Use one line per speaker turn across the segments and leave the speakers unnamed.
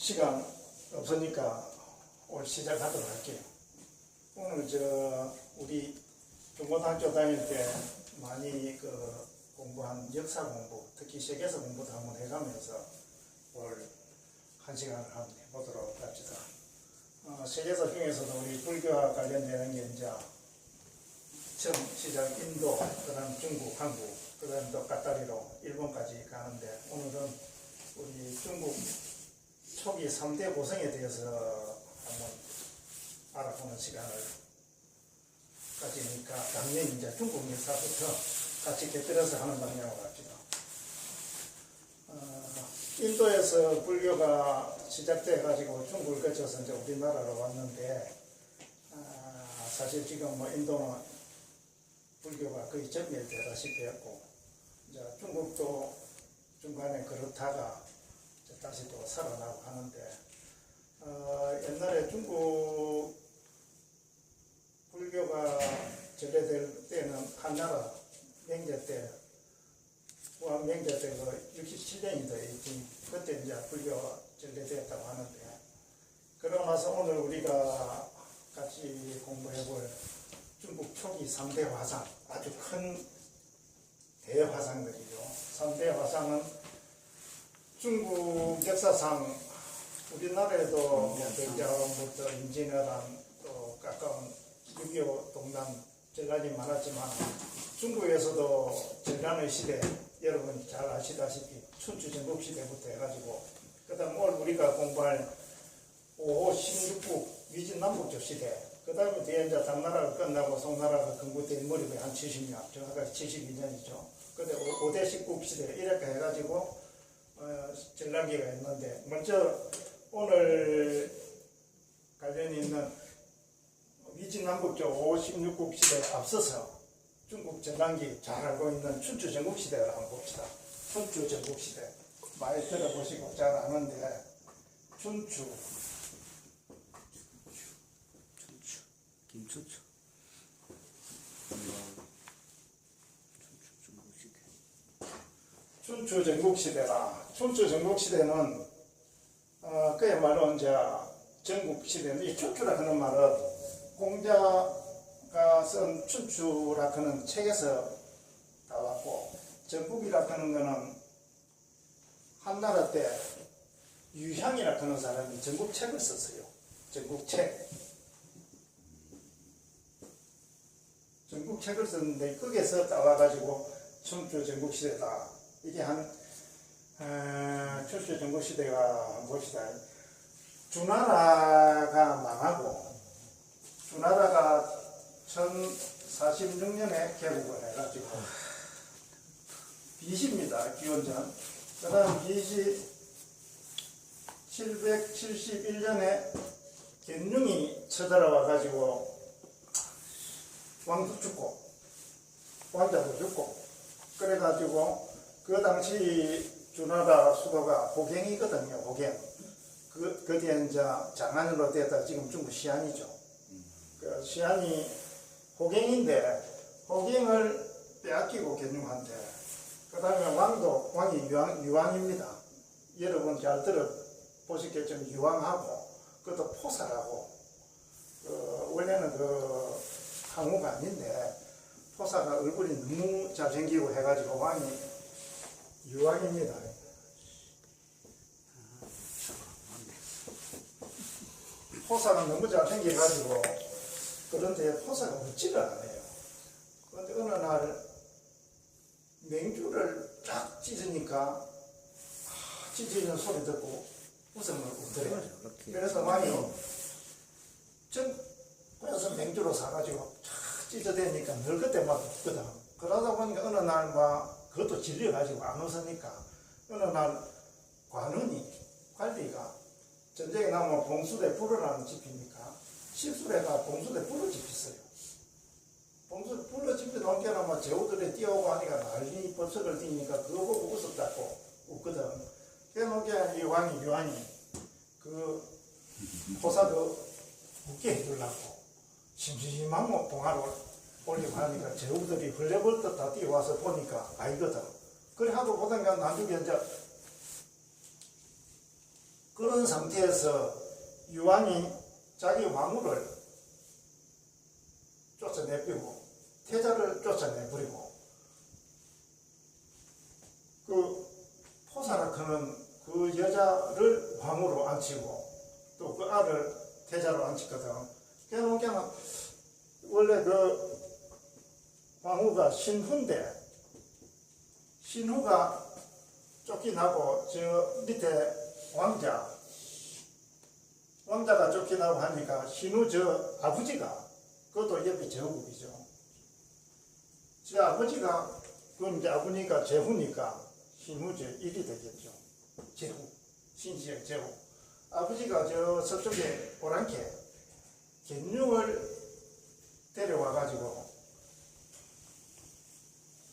시간 없으니까 오늘 시작하도록 할게요. 오늘 우리 중고등학교 다닐 때 많이 공부한 역사 공부, 특히 세계사 공부도 한번 해가면서 오늘 한 시간을 한번 해보도록 합시다. 세계사 중에서도 우리 불교와 관련되는 게 이제 처음 시작 인도, 그 다음 중국, 한국, 그 다음 또 까따리로 일본까지 가는데 오늘은 우리 중국 초기 3대 고성에 대해서 한번 알아보는 시간을 가지니까 당연히 이제 중국 역사부터 같이 곁들여서 하는 방향으로 합시다. 인도에서 불교가 시작돼 가지고 중국을 거쳐서 이제 우리나라로 왔는데 사실 지금 인도는 불교가 거의 전멸되다시피 했고 이제 중국도 중간에 그렇다가 다시 또 살아나고 하는데 옛날에 중국 불교가 전래될 때는 한나라 명제 때 후한 명제 때 67년이 되지 그때 이제 불교가 전래되었다고 하는데 그러고 나서 오늘 우리가 같이 공부해볼 중국 초기 3대 화상 아주 큰 대화상들이죠. 3대 화상은 중국 역사상 우리나라에도 백제화랑부터 임진왜란 또 가까운 6.25 동남 전란이 많았지만 중국에서도 전란의 시대 여러분 잘 아시다시피 춘추 전국 시대부터 해가지고 그 다음 오늘 우리가 공부할 5호 16국 위진 남북조 시대 그 다음에 뒤에 이제 당나라가 끝나고 송나라가 건국된 머리가 한 70년 정확하게 72년이죠. 근데 5대 19국 시대 이렇게 해가지고 전란기가 있는데 먼저 오늘 관련이 있는 위진남북조 5, 16국 시대에 앞서서 중국 전란기 잘 알고 있는 춘추 전국시대를 한번 봅시다. 춘추 전국시대 많이 들어보시고 잘 아는데 춘추
김춘추
춘추 전국시대라. 춘추 전국시대는 그야말로 이제 전국시대는 이 춘추라 하는 말은 공자가 쓴 춘추라 하는 책에서 나왔고 전국이라 하는 거는 한나라 때 유향이라 하는 사람이 전국책을 썼어요. 전국책. 전국책을 썼는데 거기에서 따와가지고 춘추 전국시대다. 이게 춘추 전국시대가 봅시다. 주나라가 망하고 주나라가 1046년에 개국을 해가지고 비시입니다. 기원전. 그 다음 비시 771년에 genung이 쳐들어와가지고 왕도 죽고 왕자도 죽고 그래가지고 그 당시 주나라 수도가 호갱이거든요. 호갱. 그 뒤에 이제 장안으로 됐다 지금 중국 시안이죠. 그 시안이 호갱인데 호갱을 빼앗기고 genung한테 그 다음에 왕이 유왕입니다. 여러분 잘 들어보셨겠지만 유왕하고 그것도 포사라고 원래는 항우가 아닌데 포사가 얼굴이 너무 잘생기고 해가지고 왕이 유왕입니다. 포사가 너무 잘생겨가지고 그런데 포사가 웃지를 않아요. 그런데 어느 날 맹주를 딱 찢으니까 찢어지는 소리 듣고 웃음을 웃더래요. 그래서 왕이 그래서 맹주로 사가지고 쫙 찢어대니까 늘 그때 막 웃거든. 그러다 보니까 어느 날 그것도 질려가지고 안 웃으니까 어느 날 관리가 전쟁에 나면 봉수대 불어라는 집이니까 실수레가 봉수대 불어 집혔어요. 봉수대 불어 집혀 놓으니까 제후들이 뛰어오고 하니까 난리 벌석을 뛰니까 그거 보고 웃었다고 웃거든. 그러니까 이 유한이 그 포사도 웃게 해주려고 심심한 봉화를 올리고 하니까 제후들이 흘려벌떡 다 뛰어와서 보니까 아니거든. 그래 하고 보다가 나중에 이제 그런 상태에서 유왕이 자기 왕후를 쫓아내버리고 태자를 쫓아내버리고 그 포사라크는 그 여자를 왕후로 앉히고 또 그 아를 태자로 앉혔거든. 그냥 원래 그 왕후가 신후인데 신후가 쫓겨나고 저 밑에 왕자가 쫓겨나고 하니까 신후 저 아버지가 그것도 옆에 제후국이죠. 저 아버지가 그럼 이제 아버니까 제후니까 신후 제 1이 되겠죠. 제후 신시의 제후. 아버지가 저 서쪽에 오랑캐 gen용을 데려와가지고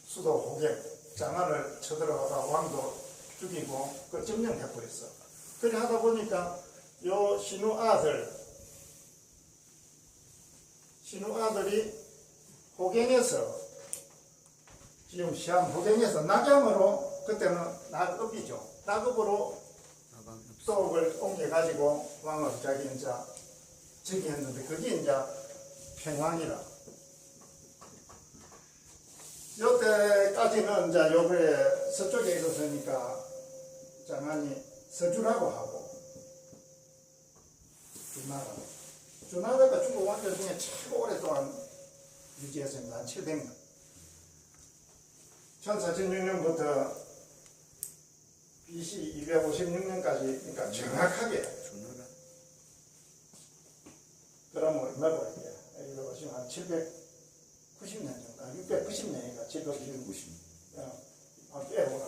수도 호객 장안을 쳐들어가다 왕도 죽이고 그 점령해버렸어. 그래 하다 보니까 요 신우 아들이 호갱에서 지금 시암 호갱에서 낙양으로 그때는 낙읍이죠. 낙읍으로 떡을 옮겨가지고 왕을 자기 이제 즉위했는데 그게 이제 평왕이라. 요때까지는 이제 요번에 서쪽에 있었으니까 장안이 서주라고 하고 주나라가 중국 왕조 중에 최고 오랫동안 유지했습니다. 한 700년. 1416년부터 BC 256년까지 그러니까 정확하게 그러면 얼마 걸릴게요? 이거 보시면 한 790년 정도, 690년인가 790. 빼고나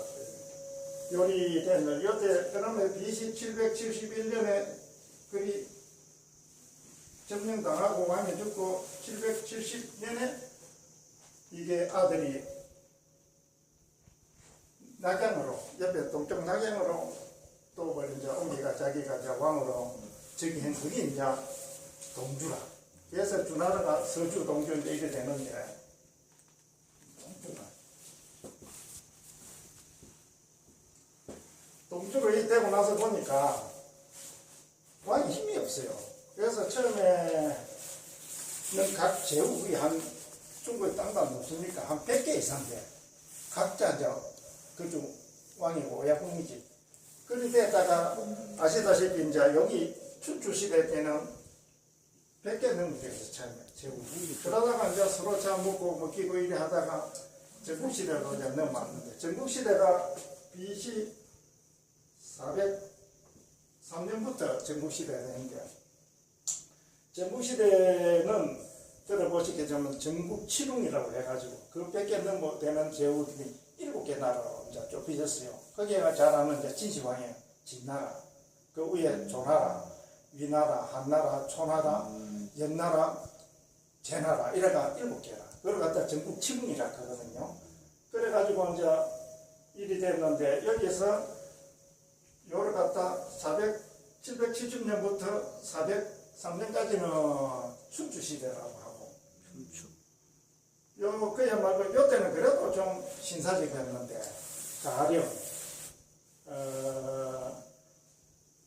요리 되는 요때 그러면 BC 771년에 그리 점령당하고 왕이 죽고 770년에 이게 아들이 낙양으로 옆에 동쪽 낙양으로 또 이제 옮기가 자기가 이제 왕으로 즉위한 그게 이제 동주라. 그래서 주나라가 서주 동주인데 이게 되는데 동주로 되고 나서 보니까 왕이 힘이 없어요. 그래서 처음에는 각 제국이 한 중국의 땅도 없으니까 한 100개 이상 돼. 각자 이제 그중 왕이고 야궁이지. 그런데다가 아시다시피 이제 여기 춘추시대 때는 100개 넘게 됐어 처음에 제국이. 그러다가 이제 서로 먹기고 이래 하다가 전국시대로 이제 넘어왔는데 전국시대가 BC 403년부터 전국시대가 되는데 전국시대는 들어보시겠지만 전국칠웅이라고 해가지고 그 100개 넘어 되는 제국이 7개 나라로 이제 좁혀졌어요. 거기가 잘 아는 이제 진시황이에요. 진나라, 그 위에 조나라, 위나라, 한나라, 초나라, 연나라, 제나라 이래가 7개라. 그걸 갖다 전국칠웅이라 하거든요. 그래가지고 이제 일이 됐는데 여기서 요를 갖다 770년부터 403년까지는 춘추시대라고 하고 그야말로 요때는 그래도 좀 신사적이었는데 가령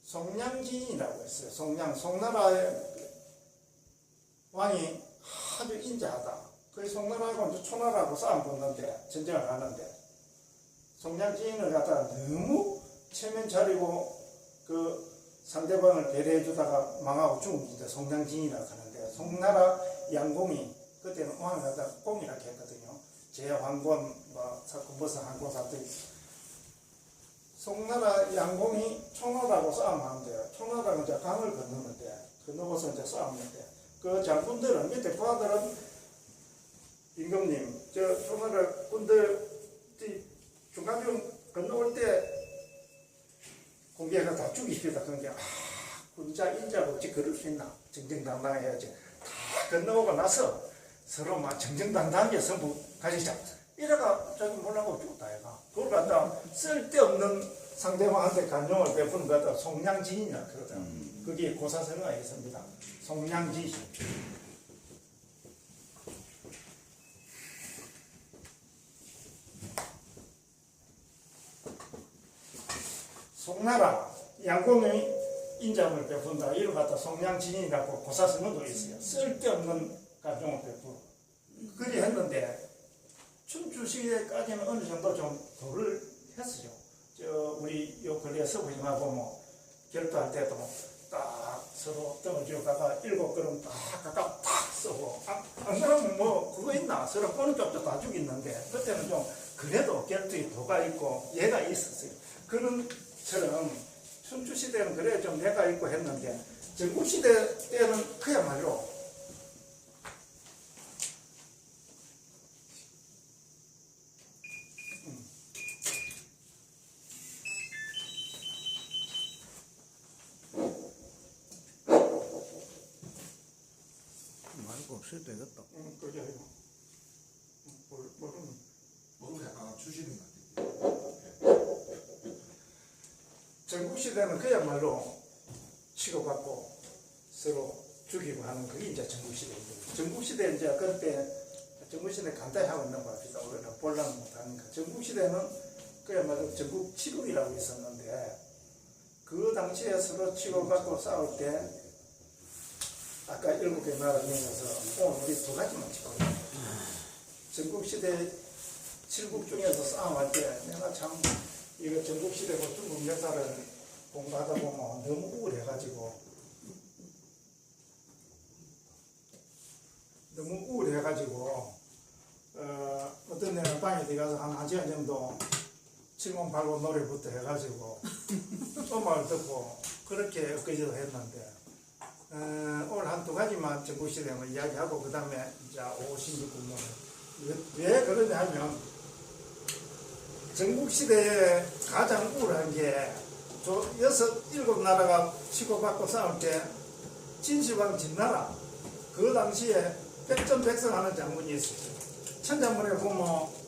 송량진이라고 했어요. 송나라의 왕이 아주 인자하다. 그 송나라하고 이제 초나라하고 싸움 붙는데 전쟁을 하는데 송량진을 갖다가 너무 체면 차리고 그 상대방을 배려해 주다가 망하고 죽은 게 송량진이라고 하는데 송나라 양공이 그때는 왕을 갖다가 공이라고 했거든요. 제왕권 사건버섯 한권 사투리 송나라 양공이 초나라하고 싸움하는데 초나라는 이제 강을 건너서 이제 싸우는데 그 장군들은 밑에 부하들은 임금님 저 초나라 군들 중간중 건너올 때 공개가 다 죽이십니다. 그러니까 군자 인자가 어찌 그럴 수 있나 정정당당해야지. 다 건너오고 나서 서로 막 정정당당하게 선부 가지자. 이래가 자기 몰라고 죽었다 얘가. 그걸 갖다 쓸데없는 상대방한테 간용을 베푸는 것 갖다 송량진이라 그러거든. 그게 고사성어가 있습니다. 송량지시. 송나라 양공이 인자함을 베푼다. 이를 갖다 송량진이라고 고사성어도 있어요. 쓸데없는 감정을 베푸고. 그리 했는데 춘추시대까지는 어느 정도 좀 도를 했어요. 우리 요 근래에 서부님하고 뭐 결투할 때도 딱 서로 등을 쥐어다가 7걸음 딱 각각 탁 쏘고 안 그러면 뭐 그거 있나? 서로 꼬는 쪽도 다 죽있는데 그때는 좀 그래도 결투의 도가 있고 예가 있었어요. 그런 처럼 춘추시대는 그래 좀 예가 있고 했는데 전국시대 때는 그야말로
없어도 되겠다.
그죠.
모르면 약간 추시는 것 같아요.
전국시대는 그야말로 치고받고 서로 죽이고 하는 그게 이제 전국시대입니다. 전국시대 이제 그때 전국시대 간단히 하고 있는 거 같습니다. 우리가 볼라는 못하니까. 전국시대는 그야말로 전국치국이라고 있었는데 그 당시에 서로 치고받고 싸울 때 아까 7개 나라 중에서 오늘 우리 2가지만 찍고 전국시대 7국 중에서 싸움할 때 내가 참 이거 전국시대고 중국 역사를 공부하다 보면 너무 우울해가지고 어떤 데는 방에 들어가서 한 1시간 정도 7080 노래부터 해가지고 음악을 듣고 그렇게 엊그제도 했는데 오늘 한 2가지만 전국시대만 이야기하고 그 다음에 이제 56군문을 왜 그러냐 하면 전국시대에 가장 우울한 게 7나라가 치고받고 싸울 때 진시황 진나라 그 당시에 백전백승하는 장군이 있었어요. 천자문에 보면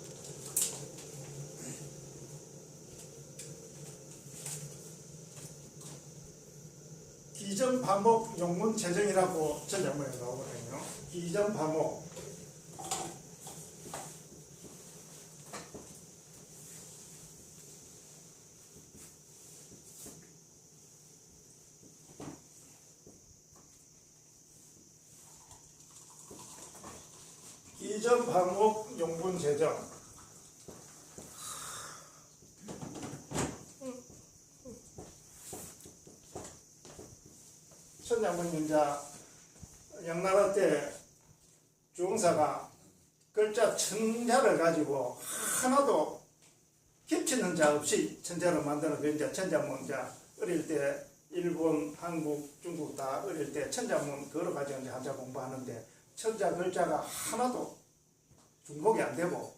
기전파목 용문재정이라고 천자문에 나오거든요. 기전파목 기전파목 용문재정 천자문 이제 영나라 때 주공사가 글자 1000자를 가지고 하나도 겹치는 자 없이 천자를 만드는 그 이제 천자문 이제 어릴 때 일본, 한국, 중국 다 어릴 때 천자문 걸어가지고 이제 한자 공부하는데 천자 글자가 하나도 중복이 안 되고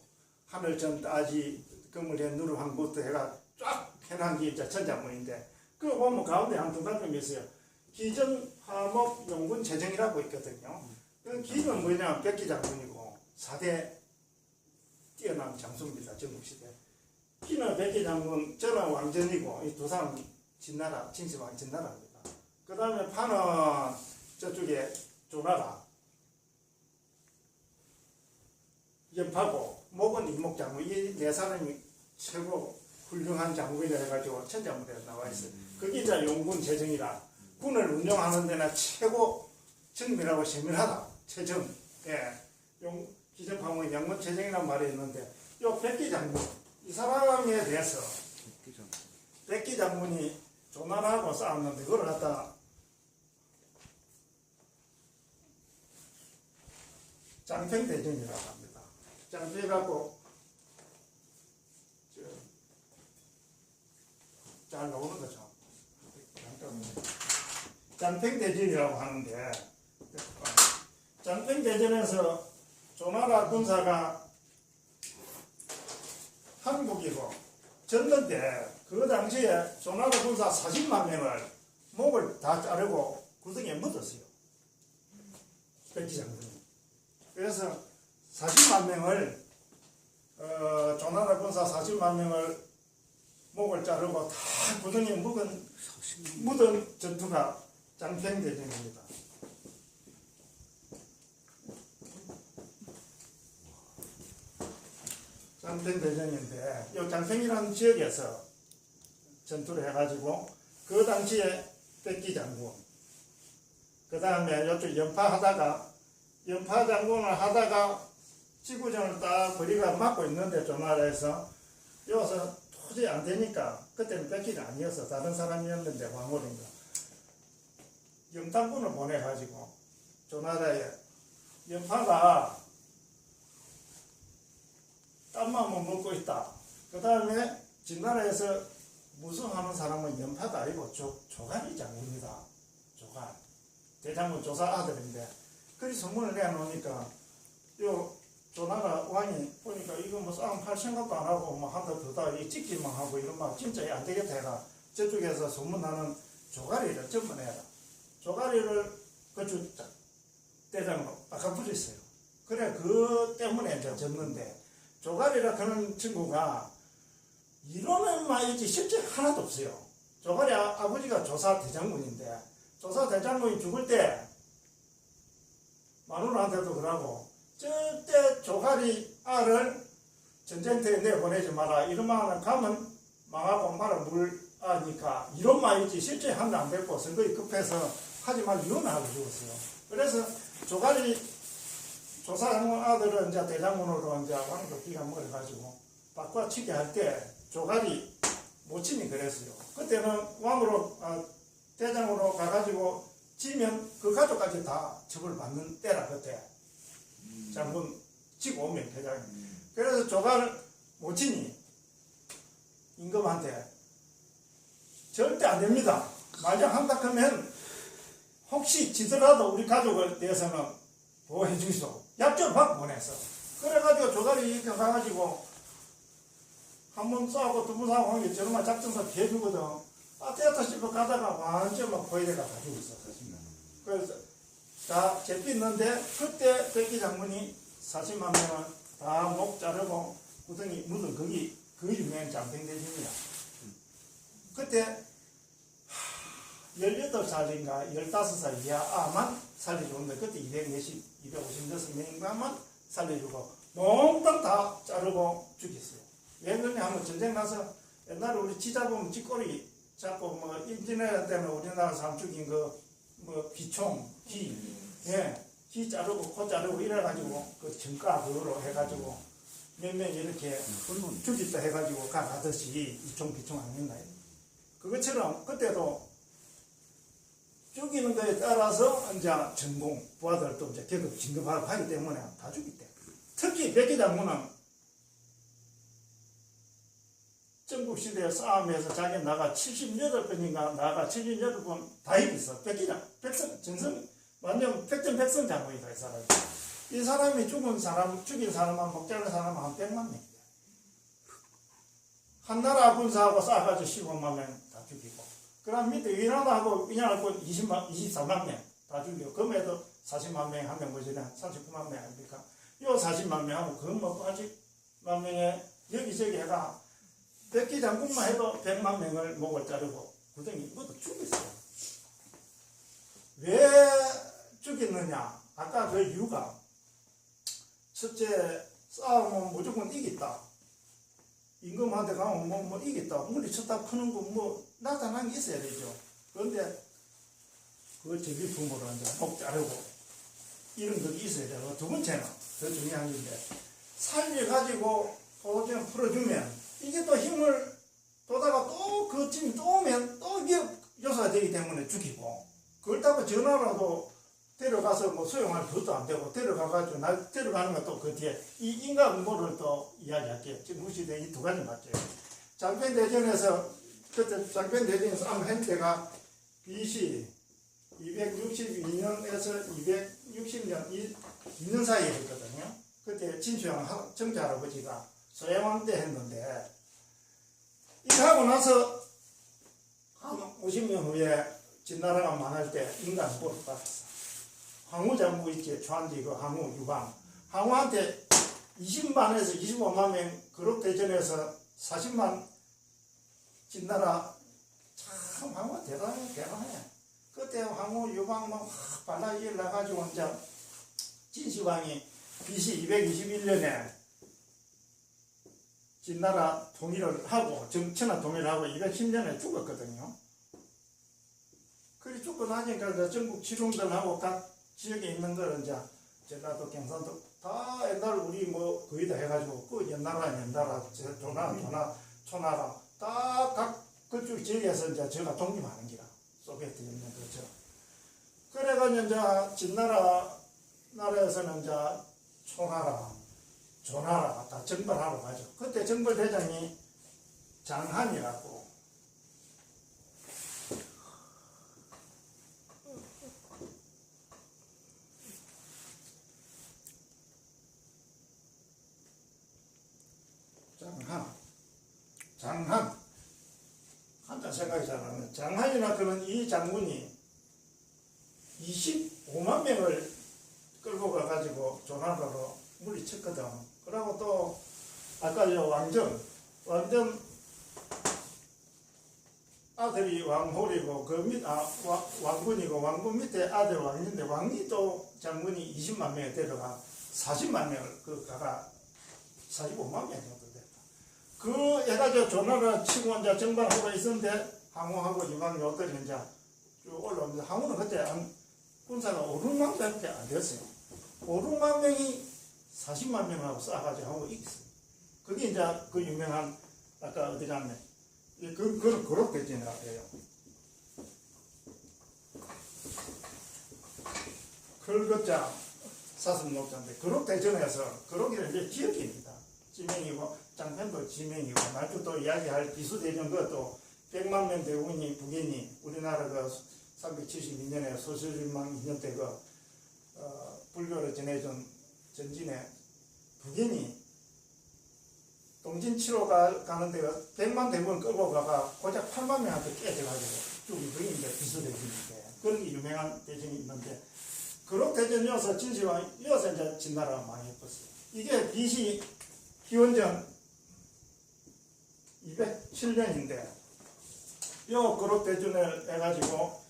하늘전 따지 금을해 누르한 것도 해가 쫙 해놓은 게 이제 천자문인데 그거 보면 가운데 한 2가지 있어요. 기전, 화목, 용군, 재정이라고 있거든요. 그 기는 뭐냐 백기장군이고 4대 뛰어난 장수입니다. 전국시대. 기는 백기장군, 저는 왕전이고 이 두 사람 진나라, 진시황 진나라입니다. 그 다음에 파는 저쪽에 조나라, 연파고, 목은 이목장군. 이 4사람이 최고 훌륭한 장군이라 해가지고 천자문에 나와 있어요. 그게 이제 용군, 재정이라. 군을 운영하는 데나 최고 정밀하고 세밀하다. 최정. 예. 기전파목의 양문 최정이라는 말이 있는데, 요 백기장군. 이 사람에 대해서, 백기장군이 조나라하고 싸웠는데, 그걸 갖다 장평대전이라고 합니다. 장평해갖고, 잘 나오는 거죠. 장평대전이라고 하는데 장평대전에서 조나라 군사가 한국이고 졌는데 그 당시에 조나라 군사 40만 명을 목을 다 자르고 구덩이에 묻었어요. 백지장군이. 그래서 40만 명을 조나라 군사 40만 명을 목을 자르고 다 구덩이에 묻은 전투가 장평대전입니다. 장평대전인데 이 장평이라는 지역에서 전투를 해가지고 그 당시에 백기 장군. 그 다음에 이쪽 연파 장군을 하다가 지구전을 딱 거리가 막고 있는데 조나라에서 여기서 도저히 안 되니까 그때는 백기가 아니었어. 다른 사람이었는데 왕홀인가. 영탄군을 보내가지고 조나라에 연파가 땀만 먹고 있다. 그 다음에 진나라에서 무성하는 사람은 연파가 아니고 조갈이 장군이다. 조갈. 대장군 조사 아들인데. 그리 소문을 내놓으니까 요 조나라 왕이 보니까 이거 뭐 싸움 할 생각도 안 하고 뭐 한다 더다 이 찍기만 하고 이런 막 진짜 안 되겠다 해라. 저쪽에서 소문나는 조가리를 전문해라. 조가리를 그쪽 대장으로 바꿔버렸어요. 그래 그 때문에 이제 졌는데 조가리라 그런 친구가 이론은 말이지 실제 하나도 없어요. 조가리 아버지가 조사 대장군인데 조사 대장군이 죽을 때 마누라한테도 그러고 절대 조가리 알을 전쟁터에 내보내지 마라. 이런만 가면 망하고 말아 물아니까 이런만 있지 실제 하면 안 됐고 선거에 급해서 하지 말고 이혼하고 죽었어요. 그래서 조가리 조사장군 아들은 이제 대장군으로 이제 왕도 기가 먹어가지고 바꿔치기 할 때 조가리 모친이 그랬어요. 그때는 왕으로 대장으로 가가지고 지면 그 가족까지 다 처벌받는 때라 그때 장군 치고 오면 대장이. 그래서 조갈 모친이 임금한테 절대 안 됩니다. 만약 한다 하면 혹시 지더라도 우리 가족을 대해서는 보호해 주시오. 약조를 받고 보냈어. 그래가지고 조갈이 이렇게 가가지고 한 번 싸우고 두 번 싸우고 한 게 저놈아 작전사 개주거든. 때였다 싶어 가다가 완전 막 포위대가 가지고 있어. 그래서 다 잡혔는데 그때 백기 장군이 40만 명을 다 목 자르고 구덩이 묻은 거기 그 유명한 장평대전이야. 그때 18살인가 15살 이하 아만 살려주는데 그때 256명인가만 살려주고 몽땅 다 자르고 죽였어요. 왜 그러냐 하면 전쟁 나서 옛날에 우리 쥐 잡으면 쥐꼬리 잡고 뭐 임진왜란 때는 우리나라 사람 죽인 뭐 기총, 기 자르고 코 자르고 이래가지고 그 정가 그거로 해가지고 몇 명 이렇게 죽였다 해가지고 가듯이 이총 기총 아닌가요? 그것처럼 그때도 죽이는 거에 따라서 이제 전공 부하들도 이제 계급 진급하고 하기 때문에 다 죽였대. 특히 백기 장군은 전국시대 싸움에서 자기 나가 78번인가 나가 78번 다 이겼어. 백기장, 백선, 정선, 완전 백전백선 장군이다, 이 사람이. 이 사람이 죽인 사람만, 목자른 사람은 한 100만 명이야. 한나라 군사하고 싸가지고 15만 명 다 죽이고. 그 다음 밑에 위나라하고 위나라군 24만 명 다 죽이고. 금에도 40만 명, 한 명 보시네. 39만 명 아닙니까? 요 40만 명하고 그 뭐 80만 명에 여기저기 해가 백기 장군만 해도 100만 명을 목을 자르고 구덩이 모두 죽였어요. 왜 죽였느냐? 아까 그 이유가 첫째 싸우면 무조건 이겼다. 임금한테 가면 뭐 이겼다. 물리 쳤다 크는 거 뭐 나타난 게 있어야 되죠. 그런데 그 제비 품으로 이제 목 자르고 이런 거 있어야 되고 두 번째는 더 중요한 건데 살려가지고 도저히 풀어주면 이게 또 힘을 도다가 또 그 짐이 또 오면 또 이게 요소가 되기 때문에 죽이고 그렇다고 전화라도 데려가서 뭐 소용할 것도 안 되고 데려가가지고 날 데려가는 것도 그 뒤에 이 인과응보를 또 이야기할게요. 지금 무시대 이 두 가지 맞죠. 장편대전에서 그때 장편대전에서 아마 한 때가 BC 262년에서 260년 2년 사이에 했거든요. 그때 진수영 정자 할아버지가 소양왕 때 했는데 이거 하고 나서 한 50년 후에 진나라가 망할 때 인간보를 받았어. 항우 장부 있지,传지 그 항우 유방. 항우한테 20만에서 25만 명 그룹 대전에서 40만 진나라 참 항우가 대단해. 그때 항우 유방 막 발라 일어나가지고 이제 진시황이 BC 221년에 진나라 통일을 하고 정천하 통일을 하고 210년에 죽었거든요. 죽고 나니까 이제 전국 지lum들하고 각 지역에 있는 거는 이제 전라도 경상도 다 옛날 우리 뭐 거의 다 해가지고 그 연나라 조나 초나라 다 각 그쪽 지역에서 이제 저가 독립하는 기라 소비에트 있는 거죠. 그래가지고 이제 진나라에서는 이제 초나라 조나라 다 정벌하러 가죠. 그때 정벌 대장이 장한이라고. 장한 한자 생각이 잘 안 나네. 장한이나 그런 이 장군이 25만 명을 끌고 가가지고 조나라로 물리쳤거든. 그러고 또 아까 저 왕전 아들이 왕홀이고 왕군이고 왕군 밑에 아들 왕인데 왕이 또 장군이 20만 명에 데려가 40만 명을 그 가가 45만 명 정도 됐다. 그 해가지고 조나라 치고 이제 정발하고 있었는데 항우하고 유방 요들이 이제 쭉 올라오면서 항우는 그때 한 군사가 5,6만 명밖에 안 됐어요. 5,6만 명이 40만 명하고 싸가지고 하고 이겼어요. 그게 이제 그 유명한 아까 어디 갔네. 그런 그룹대전이라 해요. 걸거자 사슴록자인데 그룹대전에서 그룹이는 이제 지역입니다. 지명이고 장편도 지명이고 나중에 또 이야기할 기수대전 그것도 100만 명 대군이 북인이 우리나라 그 372년에 소설망 2년 때 그 불교를 전해준 전진에 북인이 동진 치러 가는 데가 100만 대군 끌고 가가 고작 8만 명한테 깨져가지고 쭉 그게 이제 비수대전인데 그런 게 유명한 대전이 있는데 그룹 대전이어서 진시황 이어서 이제 진나라가 많이 예뻤어요. 이게 BC 기원전 207년인데 요 그룹 대전을 해가지고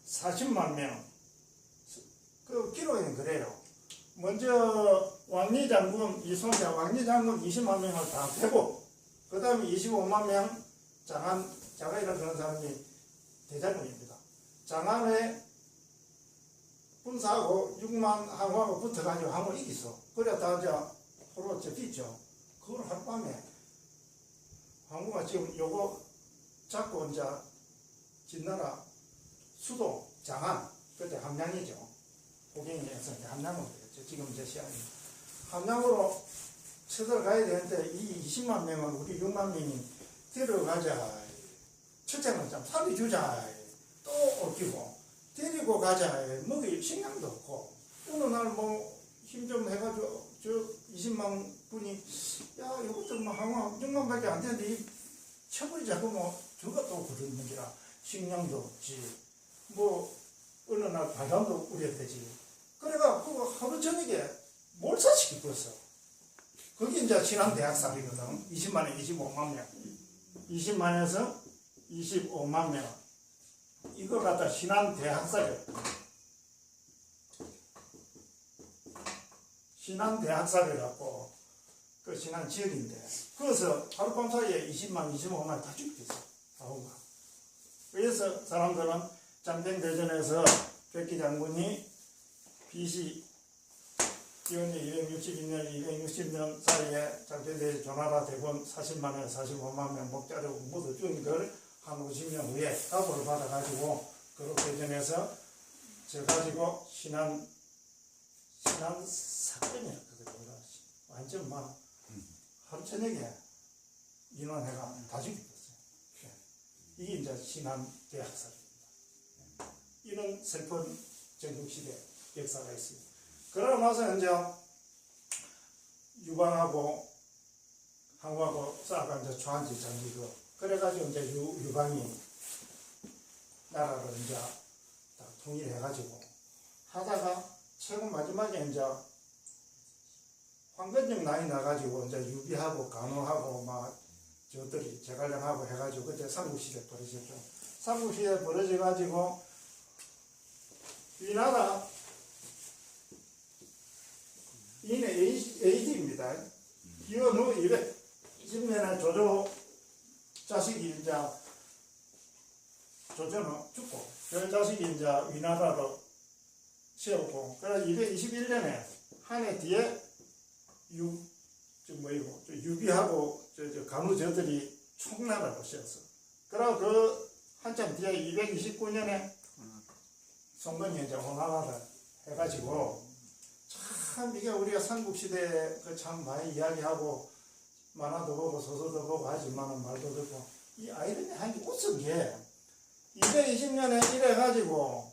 40만 명 그 기록에는 그래요. 먼저 왕리 장군 이송자 왕리 장군 20만 명을 다 패고 그 다음에 25만 명 장안이라는 그런 사람이 대장군입니다. 장안에 군사하고 6만 항우하고 붙어가지고 항우 이겼어. 그래 다 이제 포로 접히죠. 그걸 하룻밤에 항우가 지금 요거 잡고 이제 진나라 수도 장안 그때 함양이죠. 호갱에서 함양으로 되었죠. 지금 이제 시안이 함양으로 쳐들어가야 되는데 이 20만 명은 우리 6만 명이 데려가자. 첫째는 좀 살려주자. 또 옮기고 데리고 가자. 먹일 식량도 없고 어느 날 뭐 힘 좀 해가지고 저 20만 분이 야 이것도 뭐 항상 6만밖에 안 되는데 이 쳐버리자. 그러면 저가 또 그러는 기라 식량도 없지. 뭐 어느 날 바람도 우려야 되지. 그래가 그거 하루 저녁에 몰살시키고 그게 이제 지난 대학살이거든. 20만에 25만 명. 20만에서 25만 명. 이걸 갖다 신안 대학살이었다. 신안 대학살이라고 그 신안 지역인데 그래서 하룻밤 사이에 20만, 25만 다 죽겠어. 사후가. 그래서 사람들은 장평대전에서 백기 장군이 BC 기원전 262년, 260년 사이에 장평대전 조나라 대군 40만에 45만 명 목자르고 모두 죽은 걸 한 50년 후에 답을 받아가지고 그룹대전에서 져가지고 신안 사건이라 그러더라고요. 완전 막 하루 저녁에 인원회가 다 죽였어요. 이게 이제 신안 대학살입니다. 이런 슬픈 전국시대 역사가 있습니다. 그러고 나서 이제 유방하고 항우하고 싸가 이제 조한지 장기고 그래가지고 이제 유방이 나라를 이제 다 통일해가지고 하다가 최고 마지막에 이제 황건적 나이 나가지고 이제 유비하고 간호하고 막 저들이 제갈량하고 해가지고 그때 삼국시대 벌어졌죠. 삼국시대 벌어져가지고 이 나라 이는 AD입니다. 기원 후 220년에 조조 자식이 이제 조조는 죽고 그 자식이 이제 위나라로 세웠고 그래서 221년에 한 해 뒤에 유비하고 간우저들이 총나라로 세웠어. 그리고 그 한참 뒤에 229년에 송건이 이제 홍하나를 해가지고 참 이게 우리가 삼국시대 그 참 많이 이야기하고 만화도 보고 소설도 보고 하지만은 말도 듣고 이 아이들이 한 게 웃은 게 220년에 이래가지고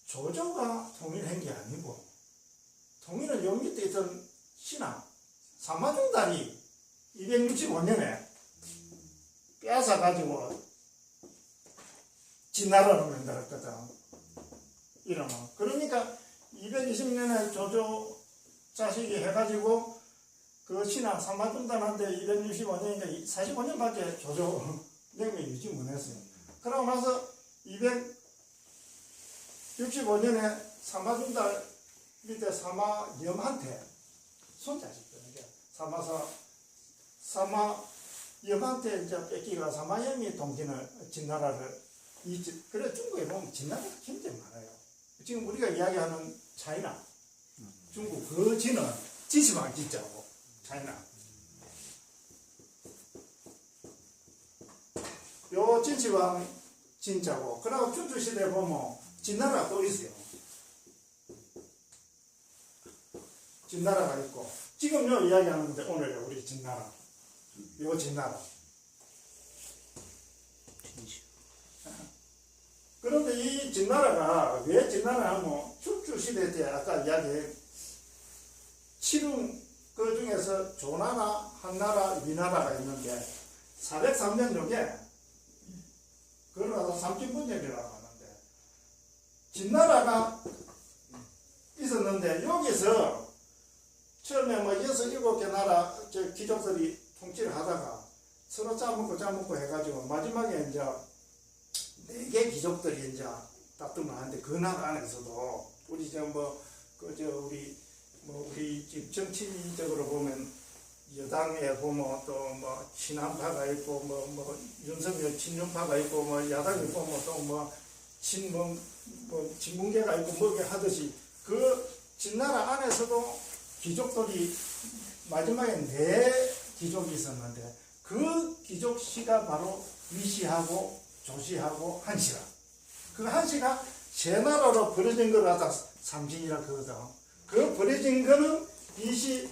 조조가 통일한 게 아니고 통일은 요 밑에 있던 신하 사마중달이 265년에 빼앗아가지고 진나라로 만들었거든. 이름은. 그러니까 220년에 조조 자식이 해가지고 그 신하 사마중달한테 265년이니까 45년밖에 조조 명명 유지 못했어요. 그러고 나서 265년에 사마중달 밑에 사마염한테 손자식거든요. 사마염한테 이제 뺏기가 사마염이 동진을 진나라를 그래 중국에 보면 진나라가 굉장히 많아요. 지금 우리가 이야기하는 차이나 중국 그 진은 지시방 진짜고 차이나 요 진시방 진짜고 그리고 춘추시대 보면 진나라가 또 있어요. 진나라가 있고 지금 요 이야기하는데 오늘 우리 진나라 요 진나라 그런데 이 진나라가 왜 진나라 하면 춘추시대 때 아까 이야기해 칠흥 그 중에서 조나라, 한나라, 위나라가 있는데 403년 요게 그러나서 삼진분열이라고 하는데 진나라가 있었는데 여기서 처음에 뭐 6, 7개 나라 귀족들이 통치를 하다가 서로 짜먹고 해가지고 마지막에 이제 4개 귀족들이 이제 다툼을 하는데 그 나라 안에서도 우리 우리 지금 정치적으로 보면 여당에 보면 또 뭐 친한파가 있고 뭐 윤석열 친윤파가 있고 뭐 야당에 보면 또 뭐 친문계가 있고 뭐게 하듯이 그 진나라 안에서도 귀족들이 마지막에 4 귀족이 있었는데 그 귀족 씨가 바로 위시하고 조시하고 한시라. 그 한시가 세 나라로 버려진 걸 갖다 삼진이라 그러거든. 그 버려진 거는 BC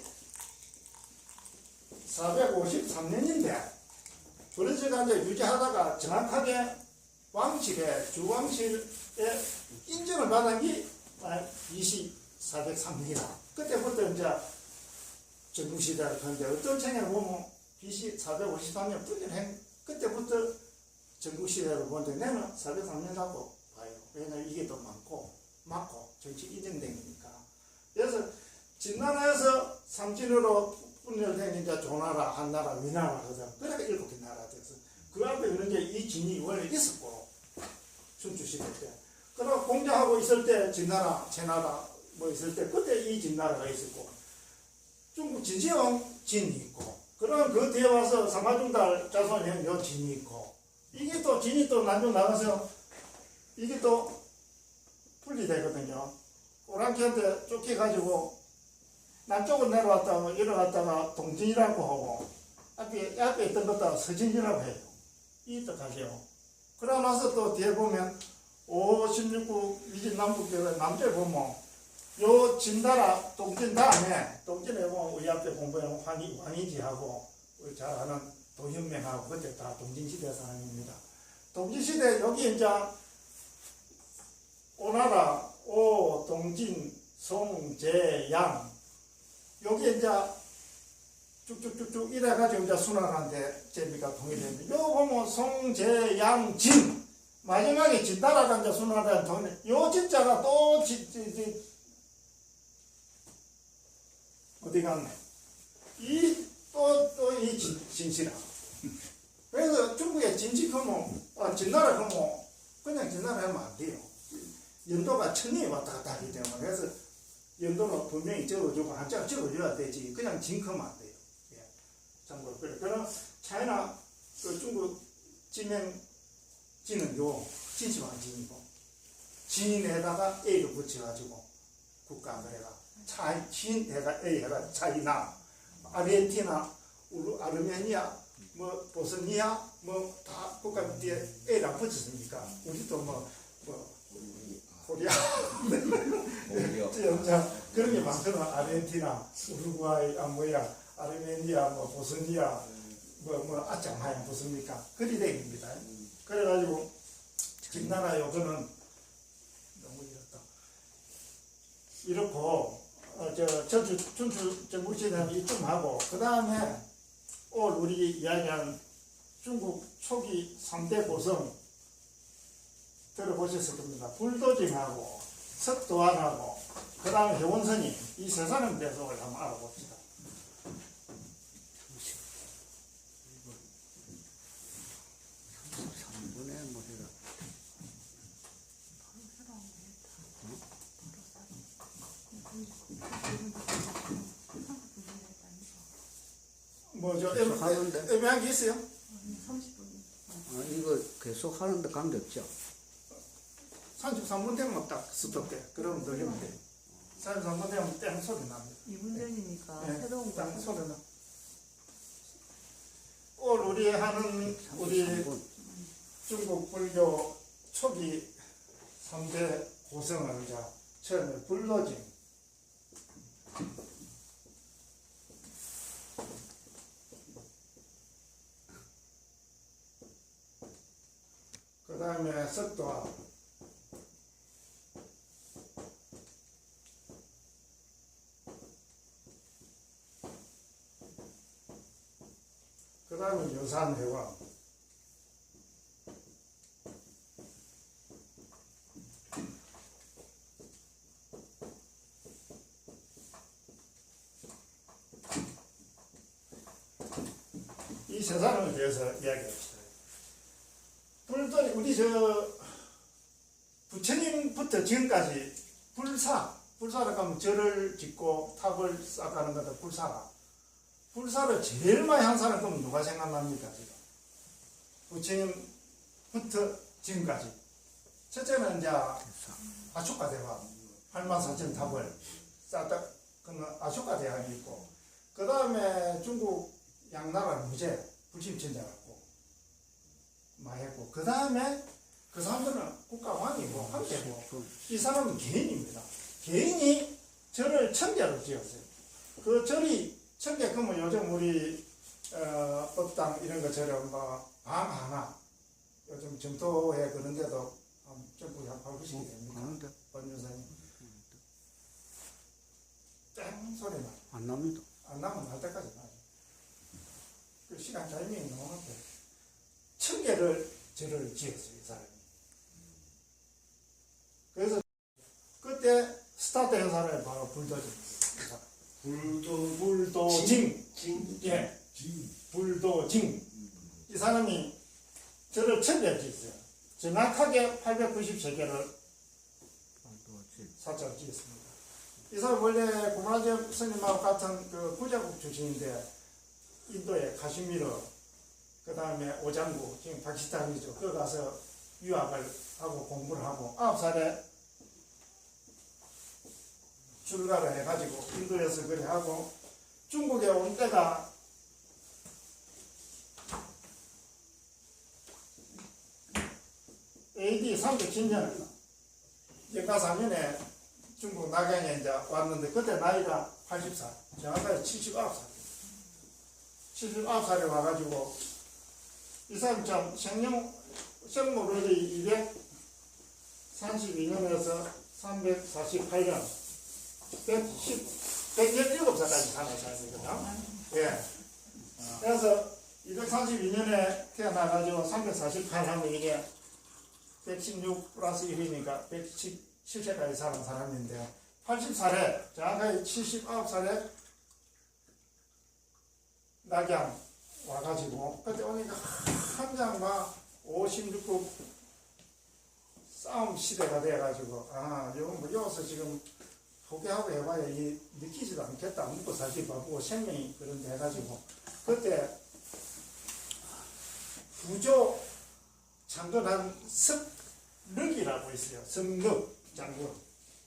453년인데 버려져가 이제 유지하다가 정확하게 주왕실의 인정을 받은 게 BC 403년이다. 그때부터 이제 전국시대를 하는데 어떤 책에 보면 BC 453년 분열행 그때부터 전국시대를 보는데 나는 403년이라고 봐요. 왜냐면 이게 더 맞고 정치 인정되니까. 그래서 진나라에서 삼진으로 분열된 이제 조나라, 한나라, 위나라 하자. 그러니까 7개 나라가 돼서 그 앞에 있는 게 이 진이 원래 있었고 춘추시대 때. 그리고 공자하고 있을 때 진나라, 제나라 뭐 있을 때 그때 이 진나라가 있었고 중국 진시황 진이 있고 그럼 그 뒤에 와서 사마중달 자손형 요 진이 있고 이게 또 진이 또 난중 나가서 이게 또 분리되거든요. 오랑캐한테 쫓겨가지고 남쪽으로 내려왔다가 일어났다가 동진이라고 하고 앞에 있던 것도 서진이라고 해요. 이 뜻하죠. 그러고 나서 또 뒤에 보면 5, 16구 이진 남북대회 남쪽에 보면 요 진나라 동진 다음에 동진에 보면 우리 앞에 공부하는 황희지하고 우리 잘 아는 도현명하고 그때 다 동진시대 사람입니다. 동진시대 여기 이제 오나라, 오, 동진, 송, 제, 양 여기 이제 쭉쭉쭉쭉 이래가지고 이제 순환한데 재미가 통일되는데 요 보면 송, 제, 양, 진 마지막에 진나라가 이제 순환하는 통일 요 진짜가 또 어디 갔네 또 이 진시라 그래서 중국에 진시하면 진나라 하면 그냥 진나라 하면 안 돼요. 연도가 천년이 왔다 갔다 하기 때문에 그래서 연도는 분명히 적어주고 한자가 적어줘야 되지 그냥 진크면 안 돼요. 참고로 그래. 그럼 차이나 그 중국 지명 지는 요 진시황 진이고 진에다가 A를 붙여가지고 국가 그래가 차이 진해가 A 해가 차이나 아르헨티나 아르메니아 뭐 보스니아 뭐 다 국가 뒤에 A랑 붙였으니까 우리도 뭐 코리아 자 그런 게 많거든. 아르헨티나 우루과이 뭐야 아르메니아 뭐 보스니아 뭐 아짱하야 무슨입니까 그리 되입니다. 그래가지고 진나라 요거는 너무 이렇다. 이렇고 춘추 전국시대는 이쯤 하고 그 다음에 오늘 우리 이야기한 중국 초기 3대 고성 들어보셨을 겁니다. 불도징하고 석도안하고 그 다음에 효원선이 이 세 사람 대속을 한번 알아봅시다. 뭐죠? 애매한 게 있어요?
30분. 이거 계속 하는데 관계없죠?
33분 되면 딱 스톱돼. 그러면 늘리면 돼. 33분 되면 땡 소리 납니다.
2분 전이니까
네,
새로운
딱
거.
소리 나. 오늘 우리 하는 우리
33분.
중국 불교 초기 3대 고성을 처음에 불도징 그 다음에 석도화 그 다음에 여산회왕 이 세 사람에 대해서 이야기합시다. 우리 부처님부터 지금까지 불사를 가면 절을 짓고 탑을 쌓아가는 거다 불사라. 불사를 제일 많이 한 사람 그러면 누가 생각납니까 지금? 부처님부터 지금까지. 첫째는 이제 아쇼카 대왕 84,000 탑을 쌓다 그는 아쇼카 대왕이 있고 그 다음에 중국 양나라 무제 불심천자였고 많이 했고 그 다음에 그 사람들은 국가왕이고 황제고 이 사람은 개인입니다. 개인이 절을 1000개로 지었어요. 그 절이 1000개 그러면 요즘 우리 법당 이런 것처럼 뭐 방 하나 요즘 점토에 그런데도 전부 약 8,000개 됩니까? 법률사님 땡 소리 나.
안 납니다.
안 나면 날 때까지 나요. 그 시간 타이밍이 너무 높아요. 1000개를 절을 지었어요, 이 사람이. 그래서 그때 스타트 한 사람이 바로 불도징입니다. 불도징. 예. 불도징. 이 사람이 절을 1000개 지었어요. 정확하게 893개를 사자로 지었습니다. 이 사람 원래 고마라제 스님하고 같은 그 부자국 출신인데 인도의 카슈미르 그 다음에 오장구 지금 파키스탄이죠. 그 가서 유학을 하고 공부를 하고 9살에 출가를 해가지고 인도에서 그래 하고 중국에 온 때가 AD 310년 영가 4년에 중국 낙양에 이제 왔는데 그때 나이가 80살 정확하게 79살 79살에 와가지고 이 사람 참 생모르이 232년에서 348년 117살까지 사는 사람이거든요. 예. 그래서 232년에 태어나가지고 348 하면 이게 116 플러스 1이니까 117세까지 사는 사람인데요. 80살에, 정확하게 79살에 낙양 와가지고, 그때 오니까 한장 막 56국 싸움 시대가 돼가지고, 이건 뭐 여기서 지금 포기하고 해봐야 이 느끼지도 않겠다. 먹고 살기 바쁘고 생명이 그런데 해가지고, 그때 부조 창건한 석륵이라고 있어요. 석륵 장군.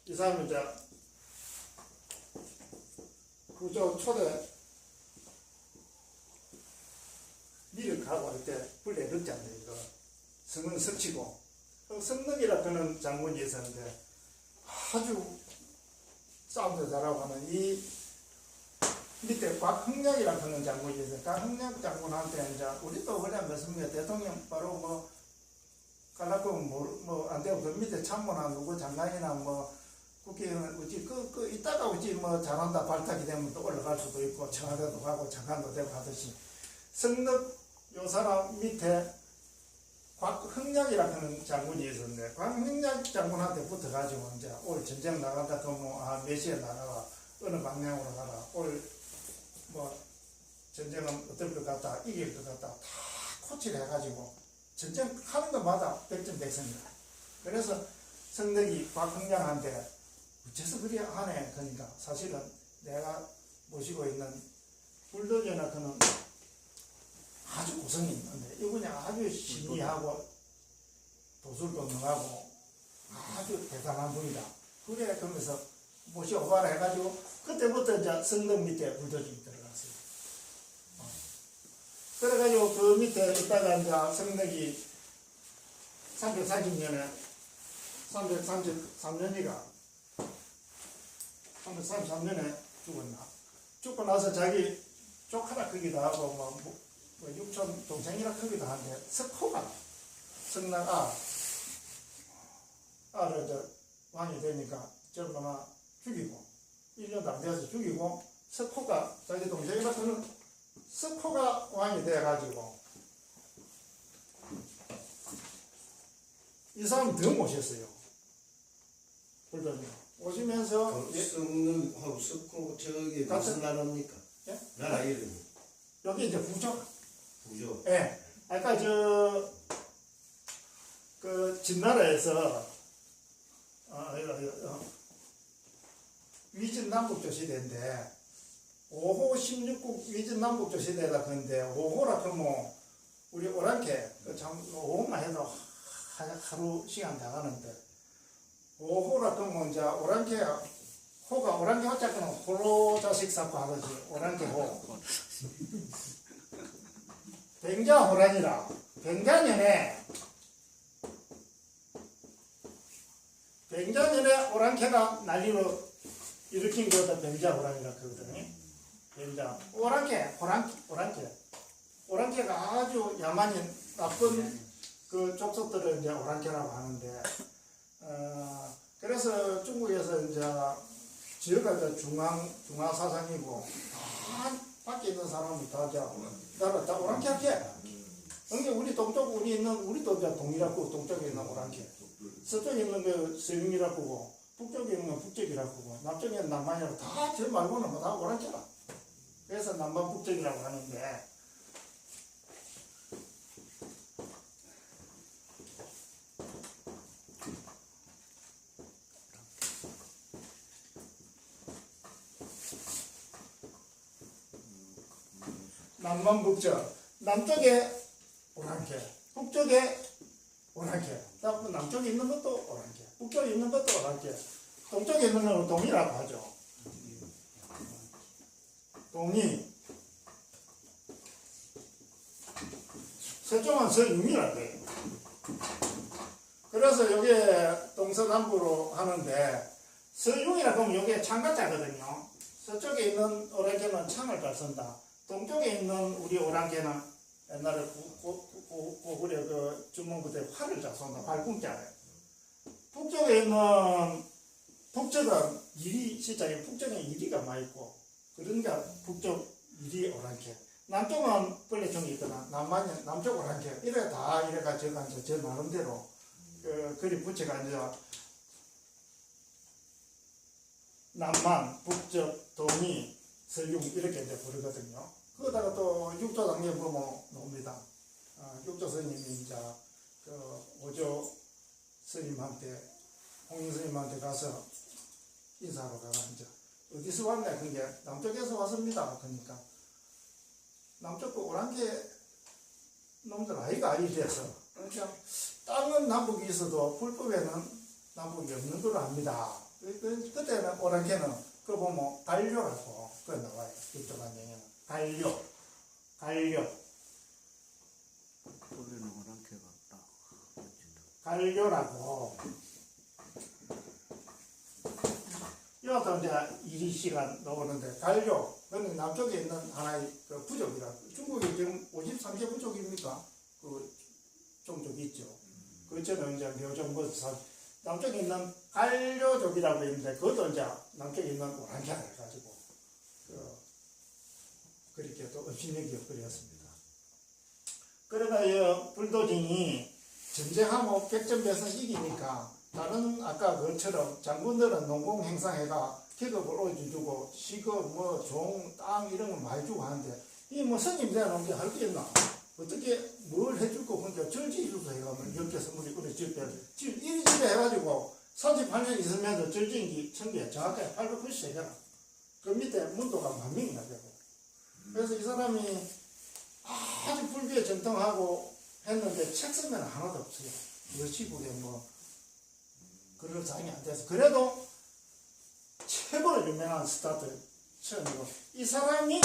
이 사람이 이제 구조 초대 미를 가고 할 때 불에 넣잖아요. 이거 성은 석치고 석륵이라 그는 장군이 있었는데 아주 싸움도 잘하고 하는 이 밑에 곽흥량이라 그는 장군이 있어요. 곽흥량 장군한테 이제 우리도 그냥 그렇습니다. 대통령 바로 뭐 갈라고 뭐안 되고 그 밑에 참모나 누구 장관이나 뭐 국회의원 어찌 그 이따가 어찌 뭐 잘한다 발탁이 되면 또 올라갈 수도 있고 청와대도 가고 장관도 되고 하듯이 성덕 요 사람 밑에 곽흥량이라 하는 장군이 있었는데 곽흥량 장군한테 붙어가지고 이제 올 전쟁 나간다 그러면 몇 시에 나가라 어느 방향으로 가라 올 뭐 전쟁은 어떨 것 같다 이길 것 같다 다 코치를 해가지고 전쟁하는 것마다 백전백승이다. 그래서 성덕이 곽흥량한테 어째서 그리 하네 그러니까 사실은 내가 모시고 있는 불도저나 그는 아주 고성이 있는데 이분이 아주 신의하고 도술도 능하고 아주 대단한 분이다. 그래 그러면서 모셔오바라 해가지고 그때부터 이제 성덕 밑에 불도저이 들어갔어요. 그래가지고 그 밑에 있다가 이제 성덕이 340년에 333년이가 333년에 죽었나? 죽고 나서 자기 조카라 크기도 하고 뭐 육촌 동생이라 크기도 한데 석호가 성난 아를 저 왕이 되니까 저거나 죽이고 1년도 안 돼서 죽이고 석호가 자기 동생이라 크는 석호가 왕이 돼가지고 이 사람 더 모셨어요. 불더니 오시면서
성능하고 석고 저기 무슨 나라입니까?
예?
나라 이름이
여기 이제 부족.
부조.
예. 아까 그 진나라에서 위진 남북조 시대인데 5호 16국 위진 남북조 시대다 그런데 5호라 그러면 우리 오랑캐 참 5호만 해도 하루 시간 다 가는데 5호라 그러면 이제 오랑캐 호가 오랑캐 호자 그는 호로 자식 쌓고 하듯이 오랑캐 호 뱅자호란이라 뱅자년에 오랑캐가 난리로 일으킨 거다 뱅자호란이라 그러거든요. 뱅자 오랑캐가 아주 야만인 나쁜 그 족속들을 이제 오랑캐라고 하는데 그래서 중국에서 이제 지역가 중앙 사상이고 다 밖에 있는 사람이 다 오랑캐 할게. 그러니까 우리 동쪽 우리도 이제 동이라고 동쪽에 있는 오랑캐. 서쪽에 있는 그 서윤이라고 북쪽에 있는 건 북쪽이라고 남쪽에 있는 남한이라고 다 저 말고는 뭐 다 오랑캐라. 그래서 남반 북쪽이라고 하는데 남만 북쪽 남쪽에 오랑캐 북쪽에 오랑캐 남쪽에 있는 것도 오랑캐 북쪽에 있는 것도 오랑캐 동쪽에 있는 건 동이라고 하죠. 동이 서쪽은 서융이라고 해요. 그래서 여기에 동서남북으로 하는데 서융이라고 하면 여기에 창가자거든요. 서쪽에 있는 오랑캐는 창을 잘 쓴다. 동쪽에 있는 우리 오랑캐는 옛날에 고구려 그 주문부대 활을 잘 쏜다. 발꿈자래. 북쪽에 있는 북쪽은 이리 시장에 북쪽에 이리가 많이 있고 그러니까 북쪽 이리 오랑캐. 남쪽은 벌레종이 있거나 남쪽 오랑캐. 이래 다 이래가 저가 저 나름대로 그리 붙여가 이제 남만, 북쪽, 동이, 서융 이렇게 이제 부르거든요. 그러다가 또 육조 단계 보면 나옵니다. 육조 스님이 이제 그 오조 스님한테 홍인 스님한테 가서 인사하러 가가 이제 어디서 왔냐 그게 남쪽에서 왔습니다. 그러니까 남쪽 그 오랑캐 놈들 아이가 아이 돼서 그러니까 땅은 남북이 있어도 불법에는 남북이 없는 걸로 압니다. 그때는 오랑캐는 그거 보면 갈료라고 그거 나와요. 이쪽 안경에는 갈료.
우리는 오랑캐가 없다.
갈료라고. 이것도 이제 2시간 나오는데 갈료. 그건 남쪽에 있는 하나의 그 부족이라. 중국이 지금 53개 부족입니까? 그 종족이 있죠. 그처럼 이제 묘종 남쪽에 있는 갈료족이라고 있는데 그것도 이제 남쪽에 있는 오랑캐를 가지고 그렇게 또 음식력이 그렸습니다. 그러나 이 불도징이 전쟁하고 백전배선 이기니까 다른 아까 그처럼 장군들은 농공행상회가 계급을 올려주고 시급 종 땅 이런 걸 많이 주고 하는데 이 스님 되는 게 할 게 있나? 어떻게 뭘 해줄 거 그러니까 절지주소 해가면 옆에서 우리 질 때 지금 이리저리 해가지고 38년 있으면서 절진기 청기에 정확하게 893개라. 그 밑에 문도가 10,000명이나 되고. 그래서 이 사람이 아주 불교에 정통하고 했는데 책 쓰면 하나도 없어요. 여시국에 그럴 장이 안 돼서. 그래도 최고로 유명한 스타트 처음이고 이 사람이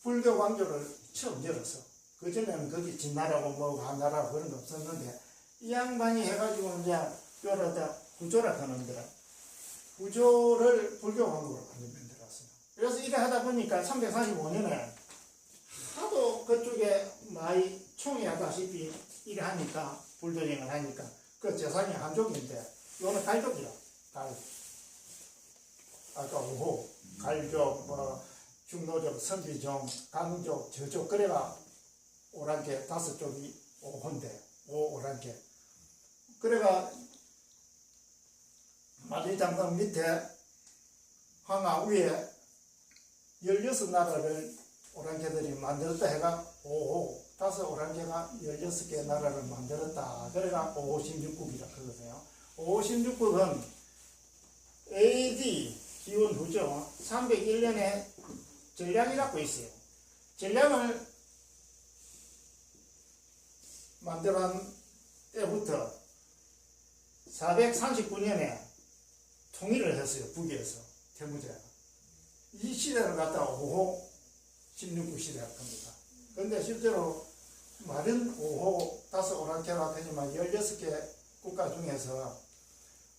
불교 광교를 처음 열었어. 그전에는 거기 진나라고 한나라고 그런 거 없었는데 이 양반이 해가지고 이제 여러 구조라 하는데 구조를 불교 광고로 완전 만들었어요. 그래서 이래 하다 보니까 345년에 하도 그쪽에 많이 총애하다시피 이래 하니까 불도쟁을 하니까 그 재산이 한족인데 이거는 갈족이야. 갈. 아까 오호 갈족 중노족 선비종 강족 저족 그래가 오랑캐 5쪽이 오호인데 오랑캐 그래가 만리장성 밑에 황하 위에 16나라를 오랑캐들이 만들었다 해가 오호 5 오랑캐가 16개 나라를 만들었다 그래가 556국이라 그러거든요. 556국은 AD 기원 후죠 301년에 전량이라고 있어요. 전량을 만들어한 때부터 439년에 통일을 했어요. 북에서 태무제가. 이 시대를 갖다가 5호 16국 시대라고 합니다. 그런데 실제로 말은 5호 5 오랑캐라 하지만 16개 국가 중에서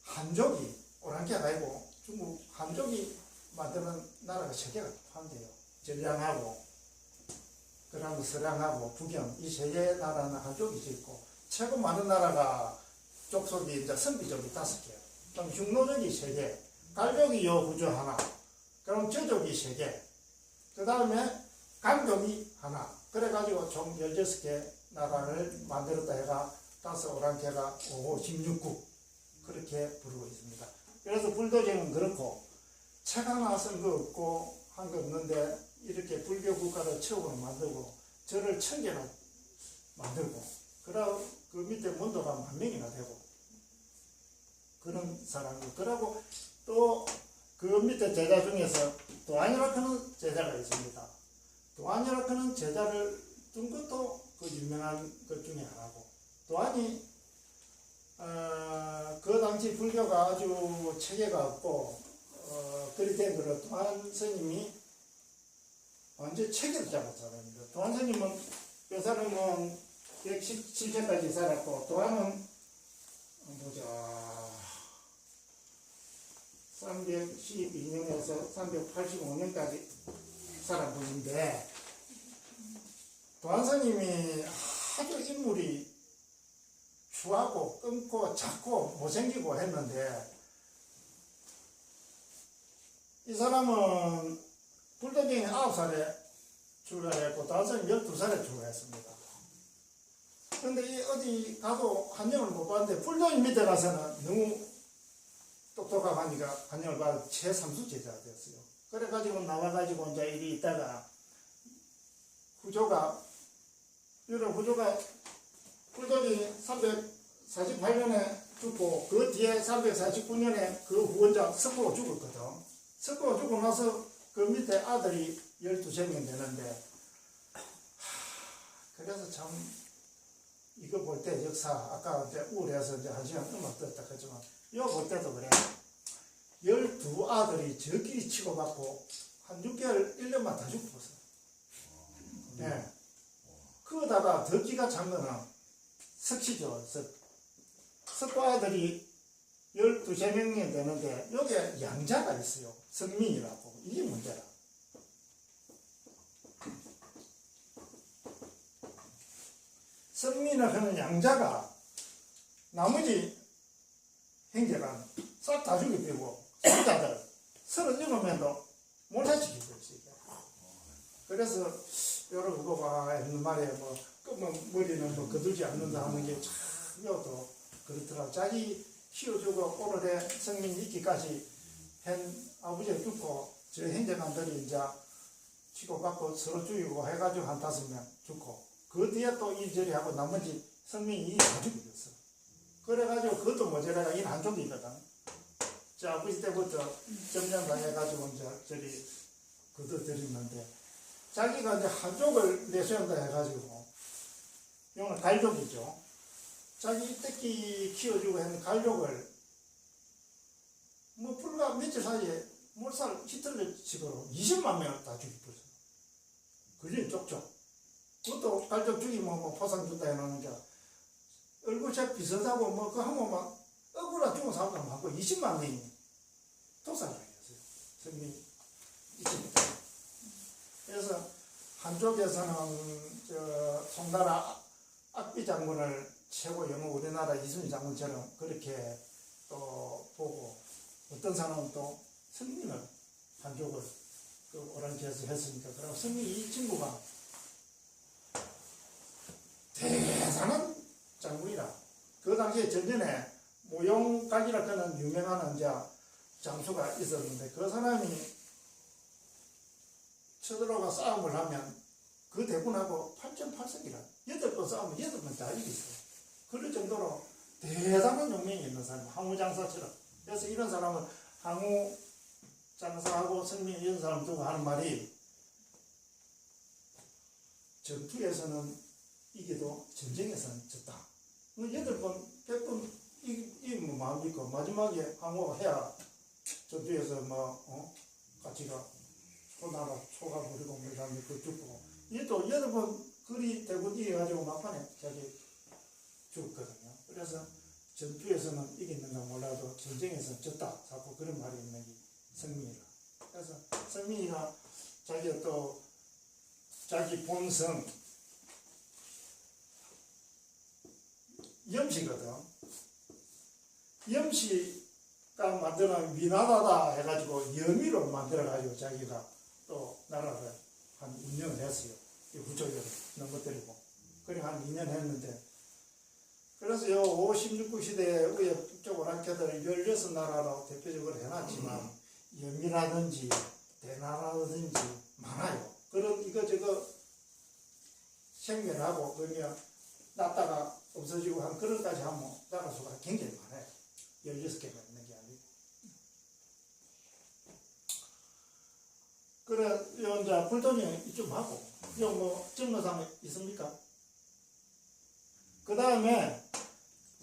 한족이 오랑캐가 아니고 중국 한족이 만드는 나라가 3개가 한대요. 전량하고 그다음에 서량하고 북영 이 3개 나라는 한족이 있고 최고 많은 나라가 족속이 이제 선비족이 5개 그럼 흉노족이 3개 갈족이 요 구조 하나 그럼 저족이 3개 그 다음에 강족이 하나 그래가지고 총 16개 나라를 만들었다 해가 5 오랑캐가 5호 16국 그렇게 부르고 있습니다. 그래서 불도쟁은 그렇고 책 하나 쓴 거 없고 한 거 없는데 이렇게 불교 국가를 처음으로 만들고 절을 1000개나 만들고 그러고 그 밑에 문도가 10,000명이나 되고 그런 사람이 그러고 또 그 밑에 제자 중에서 도안이라는 제자가 있습니다. 도안이라는 제자를 둔 것도 그 유명한 것 중에 하나고 도안이 그 당시 불교가 아주 체계가 없고 그리 된 거를 도안 스님이 완전 체계를 잡은 사람입니다. 도안 스님은 그 사람은 117세까지 살았고 도안은 보자 312년에서 385년까지 살아 보는데 도안 스님이 아주 인물이 추하고 끊고 작고 못생기고 했는데 이 사람은 불도쟁이 9살에 출가했고 도안 스님 12살에 출가했습니다. 그런데 이 어디 가도 한정을 못 받는데 불도인 밑에 가서는 너무 똑똑하니까 한정을 받아 최상수 제자가 되었어요. 그래가지고 나와가지고 이제 이리 있다가 후조가 불도이 348년에 죽고 그 뒤에 349년에 그 후원자 석고가 죽었거든. 석고가 죽고 나서 그 밑에 아들이 12명이 되는데 그래서 참 이거 볼 때 역사, 아까 이제 우울해서 이제 1시간 음악 듣다 했지만, 이거 볼 때도 그래. 12아들이 저끼리 치고받고, 한 6개월, 1년만 다 죽었어. 예. 그거다가 더 기가 찬 거는 석시죠, 석. 석과 아들이 12명이 되는데, 여기에 양자가 있어요. 성민이라고. 이게 문제라. 성민을 하는 양자가 나머지 형제가 싹 다 죽여버리고 손자들 37명도 몰살시키고 있어요. 그래서 여러분 그거 봐 옛말에 뭐 검은 머리는 뭐 거두지 않는다 하는 게 참 이것도 그렇더라고. 자기 키워주고 오늘의 성민 있기까지 한 아버지가 죽고 저 형제간들이 이제 치고받고 서로 죽이고 해가지고 한 5명 죽고 그 뒤에 또 일절이 하고 나머지 성민이 다 죽였어. 그래가지고 그것도 모자라가 이 한쪽이거든. 저 아버지 때부터 점령당해가지고 이제 저리 거둬들였는데 자기가 이제 한쪽을 내세운다 해가지고 이거는 갈족이죠. 자기 새끼 키워주고 했는 갈족을 뭐 불과 며칠 사이에 몰살 히틀러식으로 20만 명을 다 죽여버렸어. 그게 쪽쪽. 그것도 갈족 죽이면 뭐 포상 준다 해놓으니까 얼굴색 비슷하고 뭐 그 하면 막 억울한 죽은 사람도 많고 20만 명이 독살당했어요. 성민이 이집니다. 그래서 한쪽에서는 저 송나라 악비 장군을 최고 영웅 우리나라 이순신 장군처럼 그렇게 또 보고 어떤 사람은 또 성민을 한쪽을 그 오랑캐에서 했으니까 그럼 성민이 이 친구가 대단한 장군이라. 그 당시에 전전에 모용각이라 그는 유명한 이제 장수가 있었는데 그 사람이 쳐들어가 싸움을 하면 그 대군하고 8.8석이라 8번 싸우면 8번 다 이겼어요. 그럴 정도로 대단한 용맹이 있는 사람, 항우장사처럼. 그래서 이런 사람은 항우장사하고 성민 이런 사람 두고 하는 말이 전투에서는 이기도 전쟁에서는 졌다. 8번, 100번 이기면 마음 있고 마지막에 항우가 해야 전투에서 같이 가 소나라 초가 부리고 뭐 이런 거 죽고 얘도 8번 그리 대군 이겨가지고 막판에 자기 죽었거든요. 그래서 전투에서는 이겼는가 몰라도 전쟁에서는 졌다. 자꾸 그런 말이 있는 게 성민이라. 그래서 성민이가 자기가 또 자기 본성 염시거든. 염시가 만드는 위나다다 해가지고 염이로 만들어가지고 자기가 또 나라를 한 2년 했어요. 부족을 넘어뜨리고. 그래 한 2년 했는데 그래서 요 5, 16국 시대에 의회 북쪽 오랑캐들 16나라로 대표적으로 해놨지만 염이라든지 대나라든지 많아요. 그런 이거저거 생멸하고 그러면 났다가 없어지고 한 그런까지 하면 나라 수가 굉장히 많아요. 16개가 있는 게 아니고. 그래, 요 이제 불도ning 좀 하고, 요 뭐 증거사항 있습니까? 그 다음에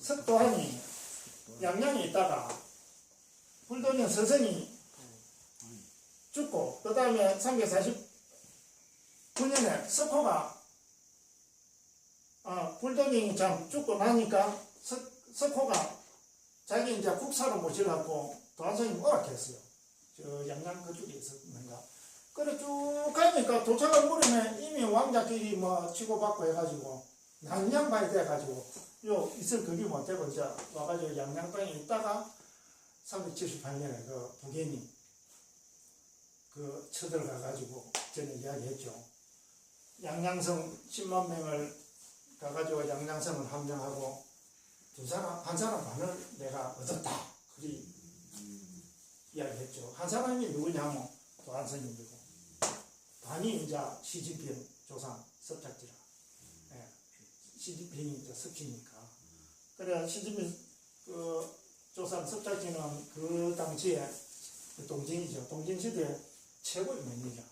석도한이 양양에 있다가 불도ning 서성이 죽고, 그 다음에 349년에 석호가 불도닝이 참 죽고 나니까 석호가 자기 이제 국사로 모셔갖고 도한선이 오락했어요. 저 양양 그쪽에 있었는가. 그래 쭉 가니까 도착한 무렵에 이미 왕자끼리 뭐 치고받고 해가지고 양양반이 돼가지고 요 있을 거리 못되고 이제 와가지고 양양방에 있다가 378년에 그 부견이 그 쳐들어가가지고 전에 이야기했죠. 양양성 10만 명을 가가지고 양양성을 함정하고 한 사람 반을 내가 얻었다. 그리 이야기했죠. 한 사람이 누구냐면 도한선님이고 반이 이제 시진핑 조상 섭작지라. 예. 시진핑이 이제 섭지니까. 그래 시진핑 그 조상 섭작지는 그 당시에 그 동진이죠. 동진시대 최고의 명리자.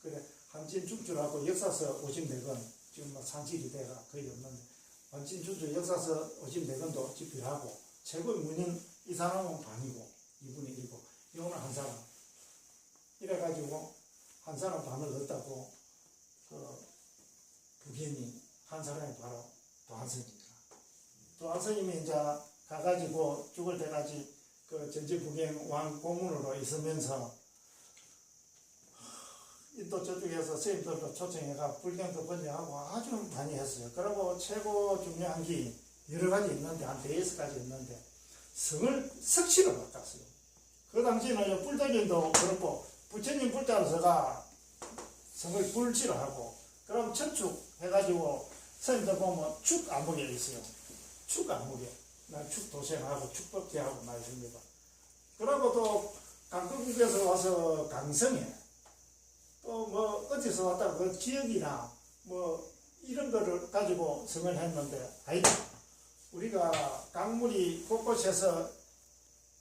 그래 한진 죽주라고 역사서 54권 지금 뭐 산실이 돼가 거의 없는데 완진주주 역사서 54권도 집필하고 최고의 문인 이 사람은 반이고 이분이 1이고 이거는 한 사람 이래가지고 한 사람 반을 얻었다고 그 부견이 한 사람이 바로 도한선입니다. 도한선님이 이제 가가지고 죽을 때까지 그 전지부경 왕 고문으로 있으면서 인도 저쪽에서 스님들도 초청해가 불경도 번역하고 아주 많이 했어요. 그리고 최고 중요한 게 여러 가지 있는데 한 4~6가지 있는데 성을 석시로 바꿨어요. 그 당시에는 불덕인도 그렇고 부처님 불자로서가 성을 불지로 하고 그럼 천축 해가지고 스님들 보면 축 암흑에 있어요. 축 암흑에 난 축 도생하고 축법제하고 나 있습니다. 그리고 또 강동국에서 와서 강성에 또 뭐 어디서 왔다 그 지역이나 뭐 이런 거를 가지고 성을 했는데 아니다. 우리가 강물이 곳곳에서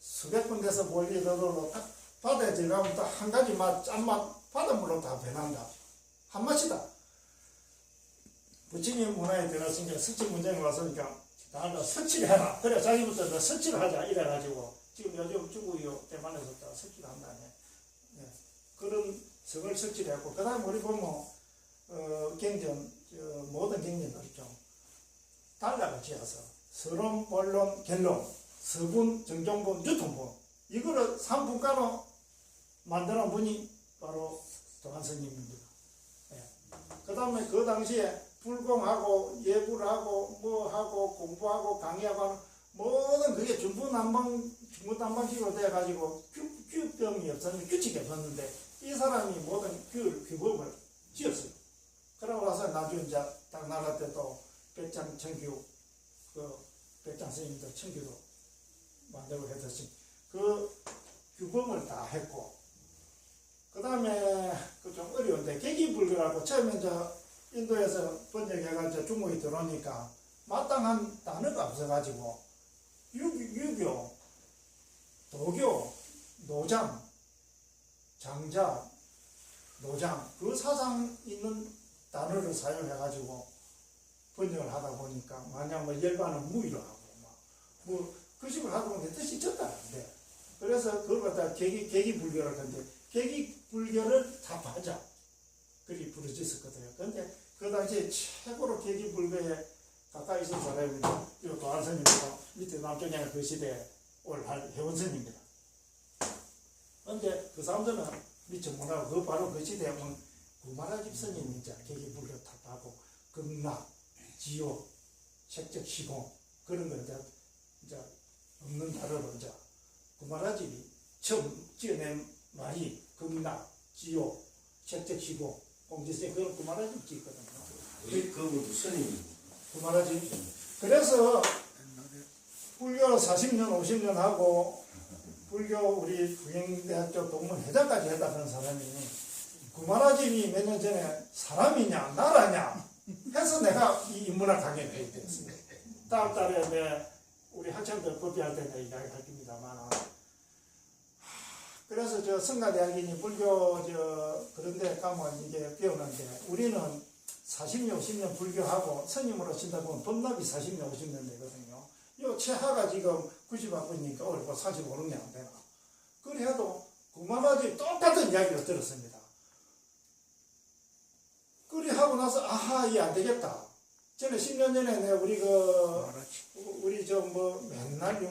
수백 군데서 몰리더라도 딱 바다에 들어가면 또 한 가지 맛 짠맛 바닷물로 다 변한다. 한 맛이다. 부처님 문화에 들어갔으니까 석치 문장에 왔으니까 나한테 석치를 해라. 그래 자기부터 너 석치를 하자 이래가지고 지금 요즘 중국이요 대만에서 다 석치를 한다네. 네. 그런 성을 석치를 했고 그 다음에 우리 보면 경전 모든 경전들 있죠. 단락을 지어서 서론, 본론, 결론, 서분, 정종분, 유통분 이거를 3분간으로 만드는 분이 바로 도한스님입니다. 네. 그 다음에 그 당시에 불공하고 예불하고 뭐하고 공부하고 강의하고 하는 모든 그게 중구난방식으로 돼가지고 규범이 없었는데 규칙이 없었는데 이 사람이 모든 규범을 지었어요. 그러고 나서 나중에 이제 딱 나라 때 또 백장 청규 그 백장 스님들 청규도 만들고 했듯이 그 규범을 다 했고 그 다음에 그 좀 어려운데 계기불교라고 처음에 이제 인도에서 번역해가지고 중국에 들어오니까 마땅한 단어가 없어가지고 유교, 도교, 노장, 장자, 노장 그 사상 있는 단어를 사용해가지고 번역을 하다 보니까 만약 뭐 열반은 무의로 하고 뭐 그 식으로 하다 보니까 뜻이 전달 안 돼. 그래서 그걸 갖다 계기불교를 하는데 계기불교를 답하자 그리 부르짖었거든요. 근데 그 당시에 최고로 계기불교에 가까이 있는 사람이 이 도한스님이고 밑에 남쪽에 그 시대에 올 회원스님입니다. 근데 그 사람들은 미처 못하고 그 바로 그 시대에 온 구마라집 스님이 이제 계기불교 탑하고 극락, 지옥, 색적 시공 그런 거 이제 없는 단어로 이제 구마라집이 처음 지어낸 말이 극락, 지옥, 색적 시공 공지세 그걸 구마라집 짓거든요.
그분도 스님이
구마라집. 그래서 불교 40년, 50년 하고 불교 우리 부경대학교 동문회장까지 했다는 사람이 구마라집이 몇 년 전에 사람이냐 나라냐 해서 내가 이 인문학 강의를 하게 됐습니다. 다음 달에 우리 학생들 법의할 때 내가 이야기할 겁니다만 그래서 저 성가대학이니 불교 그런 데 가면 이게 배우는데 우리는 40년, 50년 불교하고 스님으로 친다 보면 법납이 40년, 50년 되거든요. 요 최하가 지금 90학번이니까 올해 45년 안 되나. 그래도 구마라집 똑같은 이야기를 들었습니다. 그리 하고 나서 아하 이 안 되겠다. 전에 10년 전에 우리 맨날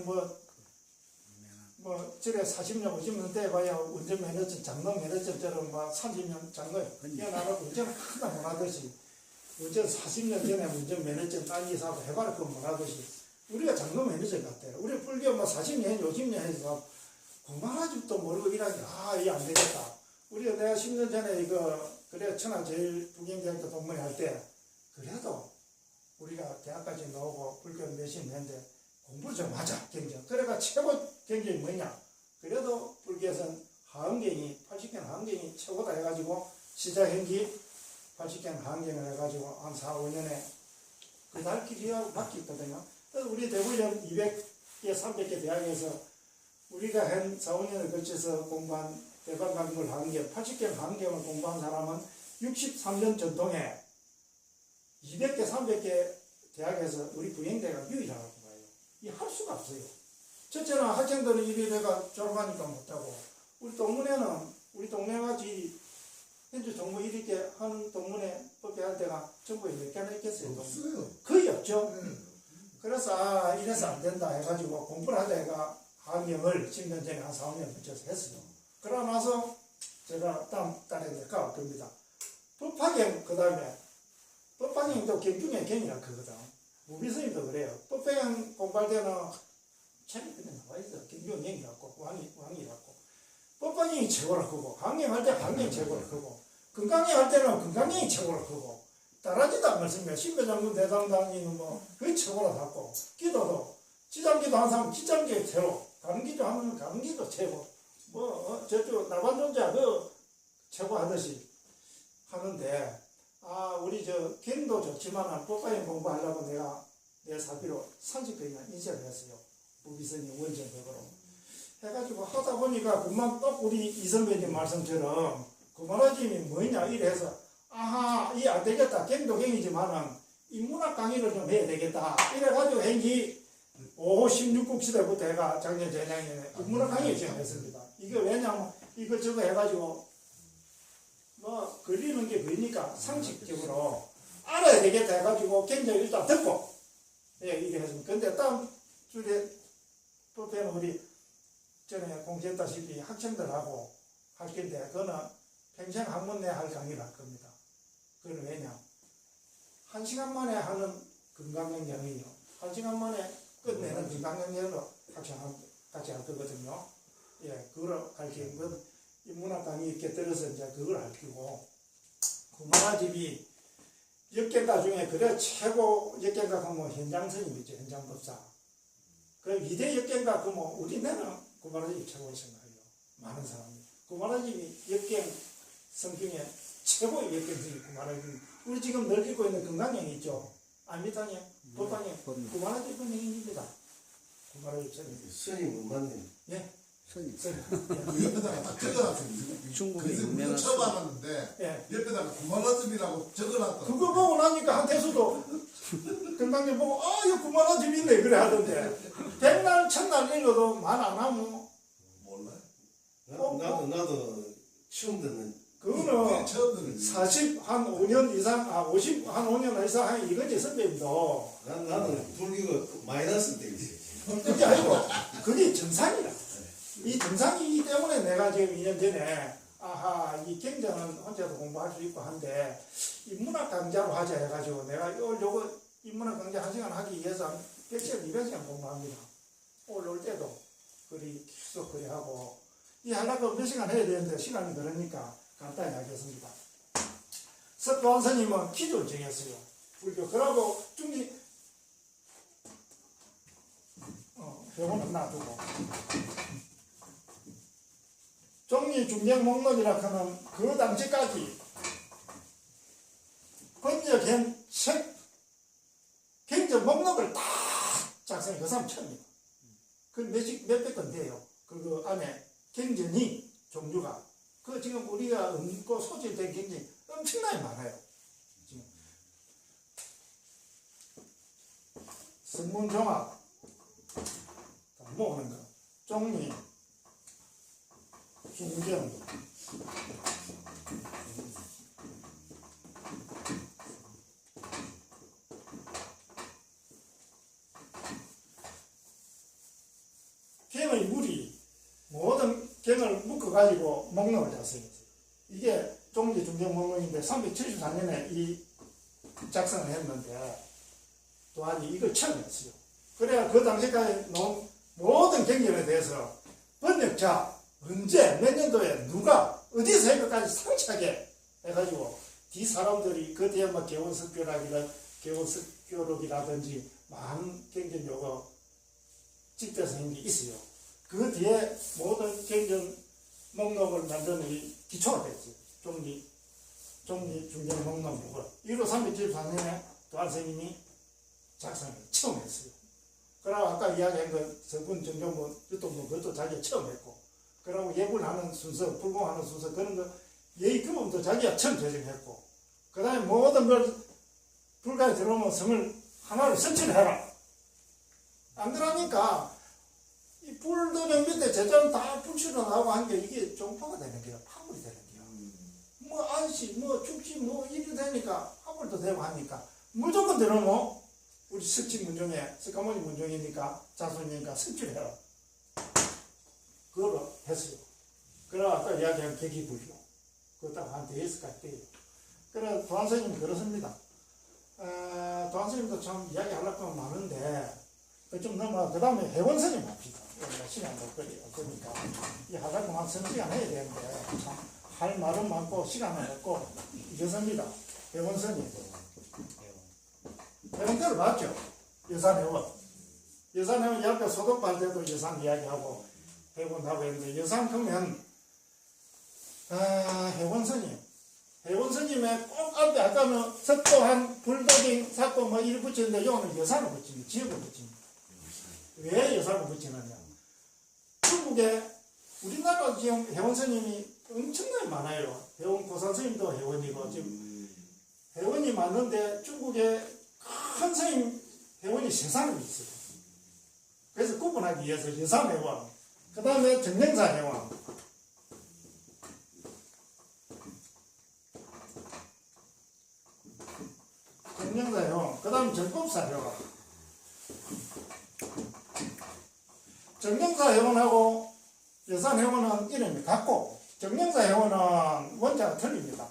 저래 40년, 50년 돼 봐야 운전 면허증, 장롱 면허증처럼 30년 장롱 뛰어나가고 운전 하나 못 하듯이 운전 40년 전에 운전 면허증 딴 이사도 해봐라 그건 못 하듯이 우리가 장롱 면허증 같아요. 우리 불교 40년, 50년 해서 구마라집도 모르고 일하니 이게 안 되겠다. 우리가 내가 10년 전에 그래 천안 제일 부경대학교 동문회 할 때 그래도 우리가 대학까지 나오고 불교 몇십 년인데 공부 좀 하자 경전. 그래가 최고 경전이 뭐냐? 그래도 불교에서는 하은경이 80경 하은경이 최고다 해가지고 시작행기 80경 하은경을 해가지고 한 4, 5년에 그 달 길이하고 바뀌었거든요. 그래서 우리 대부분 200개, 300개 대학에서 우리가 한 4, 5년을 거쳐서 공부한 대박 강물 하은경, 80경 하은경을 공부한 사람은 63년 전통에 200개, 300개 대학에서 우리 부영대가 유일하다고 봐요. 이 할 수가 없어요. 첫째는 학생들은 이래가 졸업하니까 못하고 우리 동문회같이 현재 동문 이렇게 하는 동문회 법회할 때가 전국에 몇 개나 있겠어요?
없어요.
거의 없죠.
네.
그래서 이래서 안 된다 해가지고 공부를 하자 해가 학령을 10년 전에 한 4, 5년 붙여서 했어요. 그러고 나서 제가 다음 달에 가볼 겁니다. 법학경 그 다음에 법학경도 경중의 경이라 그거든. 무비선님도 그래요. 법학경 공부할 때는 책이 그냥 나와 있어. 경중의 경이라고 왕이라고. 법학경이 최고라 그거. 강령할 때 강령이 최고라 그거. 건강령 할 때는 건강령이 최고라 그거. 따라지도 않습니다. 신배장군 대장당이는 뭐 그게 최고라 하고 기도도 지장기도 한 사람 지장기 최고 감기도 하면 감기도 최고 저쪽 나반존자 그 최고 하듯이 하는데 우리 경도 좋지만 법과인 공부하려고 내가 내 사비로 30건이나 인쇄를 했어요. 무비선이 원전적으로 해가지고 하다 보니까 금방 또 우리 이 선배님 말씀처럼 그만하짐이 뭐냐 이래서 이 안 되겠다. 경도경이지만은 인문학 강의를 좀 해야 되겠다. 이래가지고 행기 5호 16국 시대부터 해가 작년 재작년에 인문학 강의 시작했습니다. 이게 왜냐면 이거 해가지고 뭐 걸리는 게 보이니까 상식적으로 알아야 되겠다 해가지고 굉장히 일단 듣고 이래 했습니다. 근데 다음 주에 법회는 우리 전에 공지했다시피 학생들하고 할 건데 그거는 평생 학문 내 할 강의를 할 겁니다. 그건 왜냐? 1시간 만에 하는 건강영양이요. 1시간 만에 끝내는 건강영양으로 같이 할 거거든요. 그걸 할 경우 인문학 강의 이렇게 들어서 이제 그걸 할 거고 구마라집이 역경가 중에 그래 최고 역경가 하면 현장선임이죠. 현장법사. 그 2대 역경가 그뭐 우리나라는 구마라집이 최고로 생각해요. 많은 사람이. 구마라집이 역경 성경에 최고의 역경들이 구마라집. 우리 지금 늙고 있는 건강형이 있죠. 안미탕에, 법방에 구마라집 건강입니다. 구마라집 선임.
스님 맞네.
예.
선임.
그 옆에다가 딱 적어놨어요.
중국의
그래서
유명한
처음하는데
예.
옆에다가 구마라즘이라고 적어놨더라고요.
그거 보고 나니까 한태수도 건강님 보고 이거 구마라집 있네 그래 하던데 백날 첫날 읽어도 말 안 하면
몰라요.
나도 처음 듣는.
그거는
처음 듣는
45년 이상 5년 이상 한 이거지 선배님도
나는 불교가 마이너스 돼 있어.
그게 아니고 그게 정상이라 이 정상이기 때문에 내가 지금 2년 전에 이 경전은 혼자도 공부할 수 있고 한데 인문학 강좌로 하자 해가지고 내가 요거 인문학 강좌 1시간 하기 위해서 한 100시간 200시간 공부합니다. 올 때도 그리 계속 그리 하고 이 하려고 몇 시간 해야 되는데 시간이 그러니까 간단히 하겠습니다. 석도한 스님은 기조를 정했어요. 불교 그러고 중기 병원은 놔두고 종리 중경 목록이라 하는 그 당시까지 번역한 책 경전 목록을 다 작성해 그 사람 처음이에요. 그 몇백 건 돼요. 그 안에 경전이 종류가 그 지금 우리가 얹고 소질된 경전이 엄청나게 많아요. 지금 성문종합 모으는 거 종리 중경 경의 물이 모든 경을 묶어가지고 목록을 작성했어요. 이게 종리 중경 목록인데 374년에 이 작성을 했는데 또한 이걸 처음 했어요. 그래야 그 당시까지 놓은 모든 경전에 대해서 번역자 언제 몇 년도에 누가 어디서 해까지 상세하게 해가지고 뒤 사람들이 그 뒤에 뭐 개원석교록이라든지 많은 경전 요거 집대서 한 게 있어요. 그 뒤에 모든 경전 목록을 만드는 이 기초가 됐어요. 종리 중경 목록을 1호 374년에 도안 스님이 작성을 처음 했어요. 그러고 아까 이야기한 그 성분 정경문 유통문 그것도 자기가 처음 했고 그러고 예불하는 순서 불공하는 순서 그런 거 예의금음도 자기가 처음 제정했고 그 다음에 모든 걸 불가에 들어오면 성을 하나를 설치를 해라. 안 그러니까 이 불도장 밑에 제자는 다 불치러 나가고 하니까 이게 종파가 되는 거야. 파물이 되는 거야. 뭐 안시 뭐 죽지 뭐 일이 되니까 파물도 되고 하니까 무조건 들어뭐 우리 석지 문종에 석가모니 문종이니까 자손이니까 석지를 해라. 그걸 했어요. 그래가 또 이야기한 계기불교. 그거 딱 한 대여섯까지 돼요. 그래 도안스님이 그렇습니다. 도안스님도 참 이야기하려고 하면 많은데 좀 넘어. 그 다음에 회원스님 합시다. 시간 못 걸려요. 그러니까 이 하다 그만 선지간 해야 되는데 참 할 말은 많고 시간은 없고 이렇습니다. 회원스님 회원들을 봤죠. 여산회원 여산회원 옆에 소독할 때도 여산 이야기하고 회원하고 했는데 여산 보면 회원스님의 꼭 앞에 아까는 석도한 불도king 삭고 뭐 이를 붙이는데 여기는 여산을 붙입니다. 지역을 붙입니다. 왜 여산을 붙이느냐? 중국에 우리나라 지금 회원스님이 엄청나게 많아요. 회원 고산스님도 회원이고 지금 회원이 많은데 중국에 큰 스님 회원이 세상에 있어요. 그래서 구분하기 위해서 여산회원, 그 다음에 정령사회원, 정령사회원, 그 다음에 정법사회원. 정령사회원하고 여산회원은 이름이 같고 정령사회원은 원자가 틀립니다.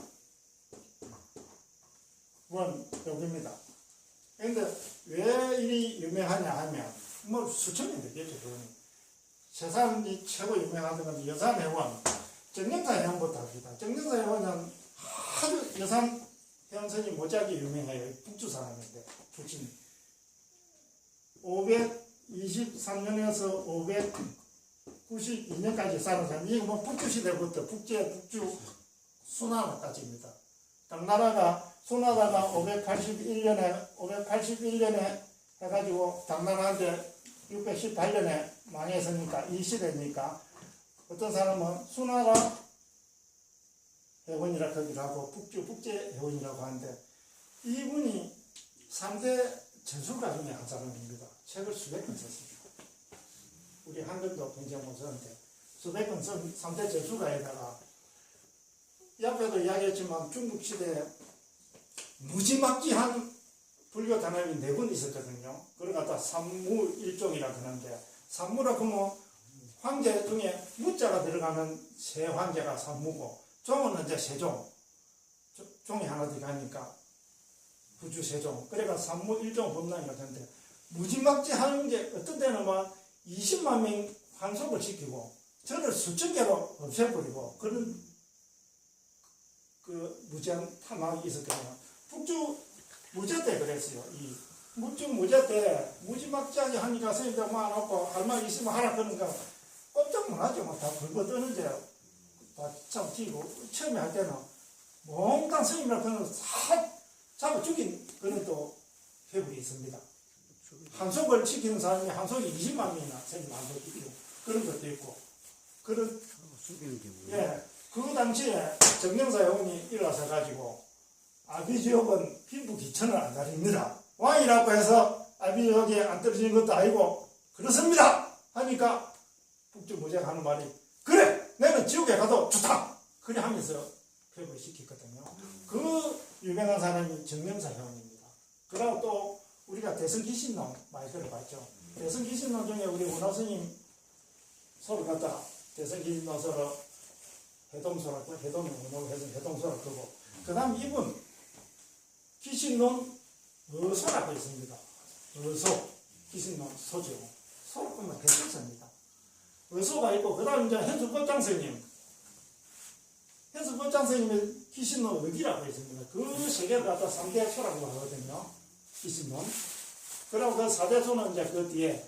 여기입니다. 그런데 왜 이리 유명하냐 하면 뭐 수천이 되겠죠. 세상이 최고 유명한 건 여산회원, 정령사회원부터 합시다. 정령사회원은 아주 여산 회원선이 못지않게 유명해요. 북주 사람인데 부친 523년에서 592년까지 사는 사람. 이게 뭐 북주 시대부터 북주 순나라까지입니다. 당나라가 순나라가 581년에 해가지고 당나라한테 618년에 망했으니까 이 시대니까 어떤 사람은 순나라 회원이라고 하기도 하고 북제 회원이라고 하는데 이분이 3대 전술가 중에 한 사람입니다. 책을 수백 권 썼습니다. 우리 한글도 굉장히 못 썼는데 수백 권 쓴 3대 전술가에다가 옆에도 이야기했지만 중국 시대에 무지막지한 불교 단합이 4분 있었거든요. 그걸 갖다 삼무일종이라 그러는데 삼무라 그러면 황제 중에 무자가 들어가는 세 황제가 삼무고 종은 이제 세종, 종이 하나 들어가니까 부주 세종. 그래가 삼무일종 법랑이라고 하는데 무지막지 하는 게 어떤 때는 막 20만 명 환속을 시키고 저를 수천 개로 없애버리고 그런 그 무지한 탐욕이 있었거든요. 북주 무제 때 그랬어요. 이 북주 무제 때 무지막지하게 하니까 선생님들 모아놓고 할 말 있으면 하라 그러니까 깜짝 놀라죠. 막 다 긁어 뜨는데 참 튀고 처음에 할 때는 몽땅 스님이라 그는 다 잡아 죽인 그런 또 회국이 있습니다. 한속을 지키는 사람이 한속이 20만 명이나 스님 한속 지키고 그런 것도 있고 그런 예, 그 당시에 정령사 회원이 일어서 가지고 아비지옥은 빈부 기천을 안 가립니다. 왕이라고 해서 아비지옥에 안 떨어지는 것도 아니고 그렇습니다 하니까 북주무제가 하는 말이 그래! 내는 지옥에 가도 좋다! 그래 하면서 표를 시켰거든요. 그 유명한 사람이 정명사 회원입니다. 그리고 또 우리가 대성기신론 많이 들어봤죠. 대성기신론 중에 우리 원화스님 서로 갖다 대성기신론 서로 해동소라고 해동이 원어로 해서 해동소라고 그러고 그 다음 이분 기신론 어소라고 있습니다. 어소 기신론 소죠. 소로 보면 대성서입니다. 어소가 있고 그 다음 이제 현수법장 스님 현수법장 스님의 기신론 어기라고 있습니다. 그 세 개를 갖다 3대 소라고 하거든요. 기신론. 그리고 그 4대 소는 이제 그 뒤에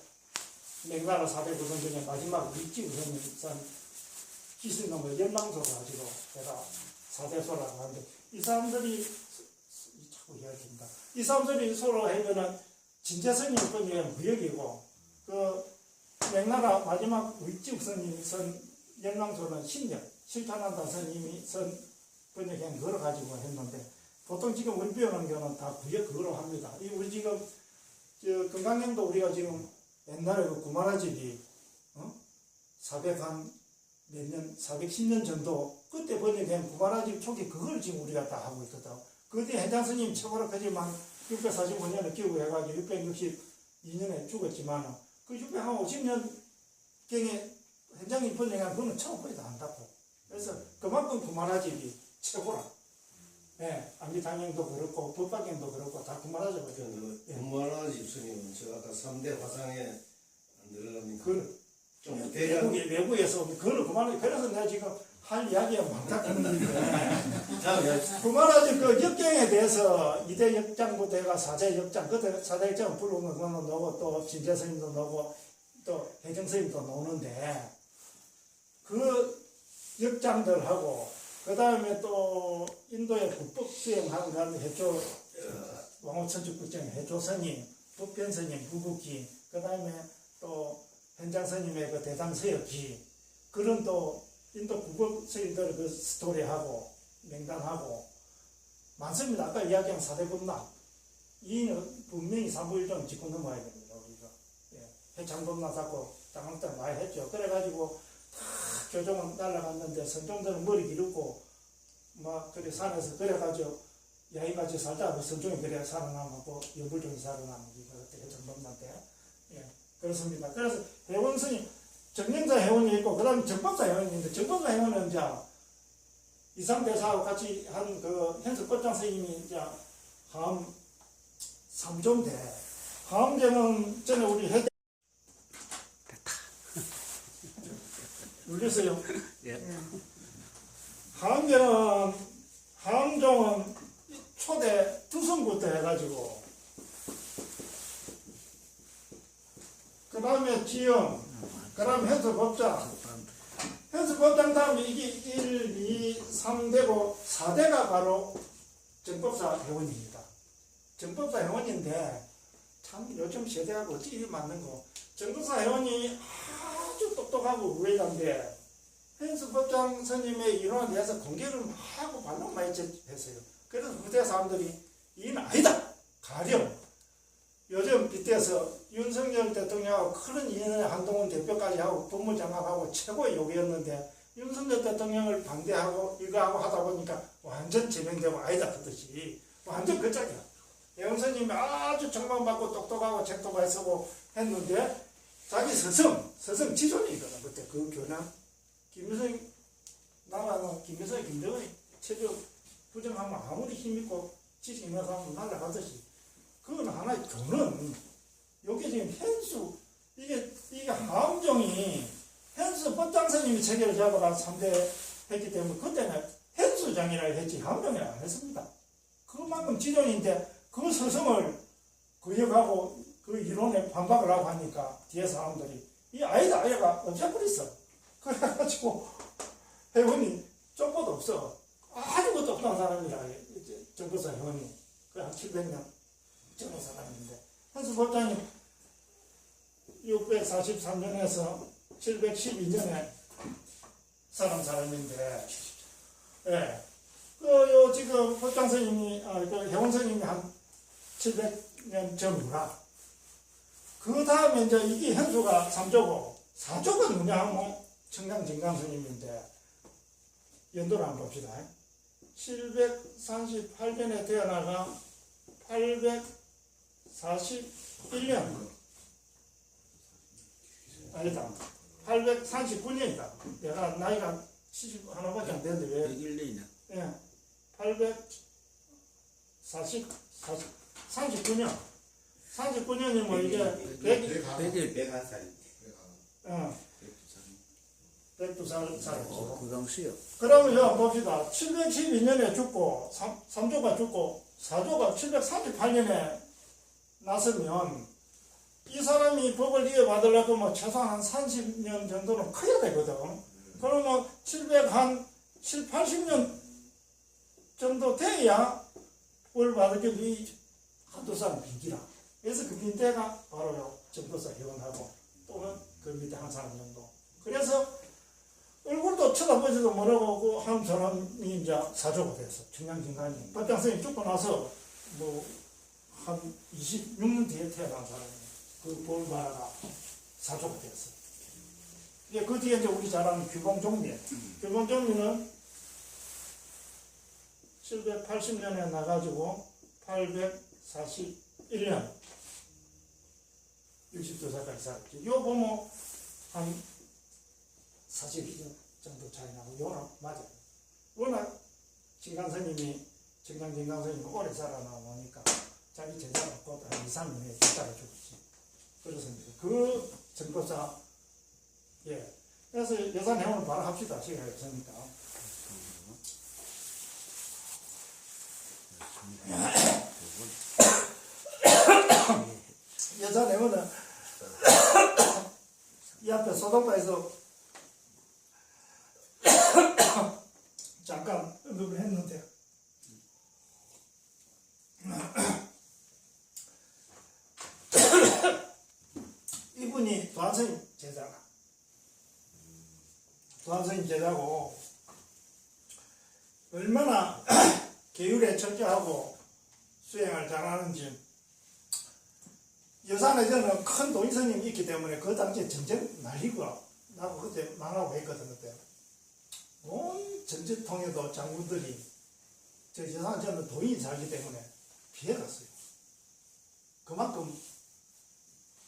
맥나라 4대 구성 중에 마지막 육지 구성이 선 기신론을 연망소로 가지고 제가 4대 소라고 하는데 이 사람들이 자꾸 이야기합니다. 이 사람들이 서로 하면은 진재선이 번역에 무역이고 그 맥나라 마지막 육지 스님이 선 연망소는 10년 실탄한다 스님이 선 번역에 그걸 가지고 했는데 보통 지금 우리 배우는 경우는 다 구역 그거로 합니다. 이 우리 지금 금강경도 우리가 지금 옛날에 그 구마라 집이 410년 정도 그때 번역된 구마라 집 초기 그걸 지금 우리가 다 하고 있거든. 그때 현장 스님 최고로 크지만 645년에 기록해가지고 662년에 죽었지만 그 650년경에 현장이 번역한 그거는 처음 거의 다 한다고. 그래서 그만큼 구마라 집이 최고라. 예, 암기당행도 그렇고 법박경도 그렇고 다 구마라 집이.
그 구마라 집스님은 저 아까 3대 화상에 안 들어갑니까? 좀
외국에서 그걸 그만해. 그래서 내가 지금 할 이야기가 많다 그런 건데. 그만하지 그 역경에 대해서 2대 역장부터 해가 4대 역장, 그때 4대 역장 부르는 거는 넣고 또 진재 스님도 넣고 또 혜정 스님도 넣는데 그 역장들하고 그 다음에 또 인도의 국법 수행하고 나면 해조 왕호천축국정 해조 스님, 법변 스님, 부부기, 그 다음에 또 현장 스님의 그 대당 서역기 그런 또 인도 국법 스님들 그 스토리하고 맹단하고 많습니다. 아까 이야기한 4대 법락 이는 분명히 3부 1종 짚고 넘어야 됩니다. 우리가 해창법락 잡고 장학장 많이 했죠. 그래가지고 다 교종은 날라갔는데 선종들은 머리 기르고 막 그래 산에서 그래가지고 야이같이 살다가 그 선종이 그래 살아남고 여불종이 살아남고 이거 그때 해창법락 때 그렇습니다. 그래서 회원선이 정령자 회원이 있고 그 다음에 정법사 회원이 있는데 정법사 회원은 이제 이상대사하고 같이 한 그 현석 꽃장 선생님이 이제 하암 3조인데 하암제는 전에 우리 해 울렸어요.
예.
하암제는 하암종은 초대 두성부터 해가지고 그 다음에 지영 그 다음에 현석법장 현석법장 다음에 이게 1, 2, 3대고 4대가 바로 정법사 회원입니다. 정법사 회원인데 참 요즘 세대하고 어찌 맞는 거 정법사 회원이 아주 똑똑하고 우회자인데 현석법장 스님의 이론에 대해서 공개를 하고 반론 많이 했어요. 그래서 후대 사람들이 이는 아니다 가령 요즘 빗대서 윤석열 대통령하고 큰 인연의 한동훈 대표까지 하고 법무장관하고 최고의 욕이었는데 윤석열 대통령을 반대하고 이거 하고 하다 보니까 완전 제명되고 아니다 그듯이 완전 그 짝이야. 예원스님이 아주 정망받고 똑똑하고 책도 많이 쓰고 했는데 자기 스승 지존이거든. 그때 그 교남 김일성 나라는 김일성 김정은이 체적 부정하면 아무리 힘있고 지식 있는 사람은 날아가듯이 그건 하나의 교는 여기 지금 현수 이게 하암종이 현수 법장스님이 체계를 잡아가 3대 했기 때문에 그때는 현수장이라고 했지 하암종이라고 안 했습니다. 그만큼 지존인데 그 스승을 거역하고 그 이론에 반박을 하고 하니까 뒤에 사람들이 이 아이가 없애버렸어. 그래가지고 회원이 쪽보도 없어. 아주 그 똑똑한 사람이라 정부사 회원이 한 700년 정도 사람인데 현수 법장이 643년에서 712년에 사람인데 예. 요 지금 법장 선생님이 그 회원 선생님이 한 700년 전후라. 그 다음에 이제 이게 현수가 3조고 4조가 누구냐면 청량진강 스님인데 연도를 한번 봅시다. 738년에 태어나가 841년 아니다 839년이다. 내가 나이가 70 하나밖에 안 되는데 왜
1년이네.
예, 39년 뭐 이게
100일
101살.
102살이죠.
그 당시요.
그러면 요 봅시다. 712년에 죽고 3조가 죽고 4조가 738년에 났으면 이 사람이 법을 이어받으려고 뭐 최소한 한 30년 정도는 커야 되거든. 그러면 80년 정도 돼야 뭘 받을 게 한두 사람 빈기라. 그래서 그 빈대가 바로 정도사 회원하고 또는 그 밑에 한 사람 정도. 그래서 얼굴도 쳐다보지도 못하고 한 사람이 이제 사조가 됐어. 청량진간이. 법장선생님 죽고 나서 뭐 한 26년 뒤에 태어난 사람이에요. 그 볼바라가 사조가 됐어요. 예, 그 뒤에 이제 우리 잘 아는 규봉종미예요. 규봉종미는 780년에 나가지고 841년 62살까지 살았죠. 요 보면 한 42년 정도 차이 나고 요랑 맞아요. 워낙 진강스님이 정강진강스님이 오래 살아남으니까 자기 제자가 곧 한 2, 3년에 제자가 죽었지. 그래서 이제 그 전도사 예. 그래서 여산 회원을 바로 합시다. 시간이 없으니까. 여산 회원은 이 앞에 소동파에서 잠깐 언급을 했는데 이분이 도한스님 제자가 도한스님 제자고 얼마나 계율에 철저하고 수행을 잘하는지 여산에 저는 큰 도인스님이 있기 때문에 그 당시에 전쟁 날리고 나고 그때 망하고 했거든. 그때 온 전쟁통에도 장군들이 저 여산 저는 도인이 살기 때문에 피해갔어요. 그만큼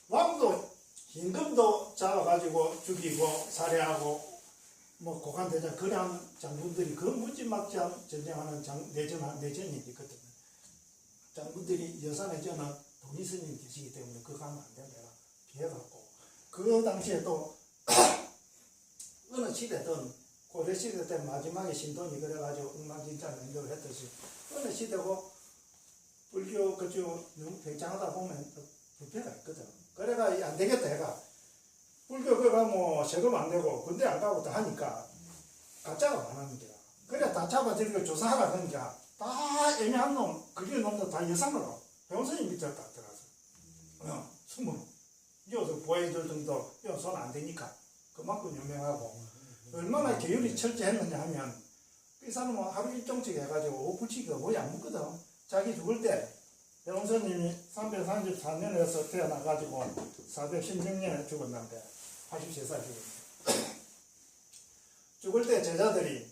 왕도 임금도 잡아가지고 죽이고 살해하고 뭐 고관대장 그런 장군들이 그 무지막지한 전쟁하는 내전이 있거든요. 장군들이 여산에 저는 도인 스님이 계시기 때문에 그거 가면 안 된다 피해갔고 그 당시에 또 어느 시대든 고려 시대 때 마지막에 신돈이 그래가지고 엉망진창 연결을 했듯이 어느 시대고 불교 그쪽 팽창하다 보면 부패가 있거든. 그래가 안 되겠다 해가 불교 그가 뭐 세금 안 되고 군대 안 가고 다 하니까 가짜가 많은 거야. 그래 다 잡아들이고 조사하라 그러니까 다 애매한 놈 그게 놈도 다 여상으로 배원선이 밑에 다 들어가서 숨은 여기서 보여줄 정도 손 안 되니까 그만큼 유명하고 얼마나 계율이 철저했느냐 하면 이 사람은 하루 일정씩 해가지고 오불치기가 거의 안 먹거든. 자기 죽을 때 배원선님이 334년에서 태어나가지고 416년에 죽었는데 83살 죽었는데 죽을 때 제자들이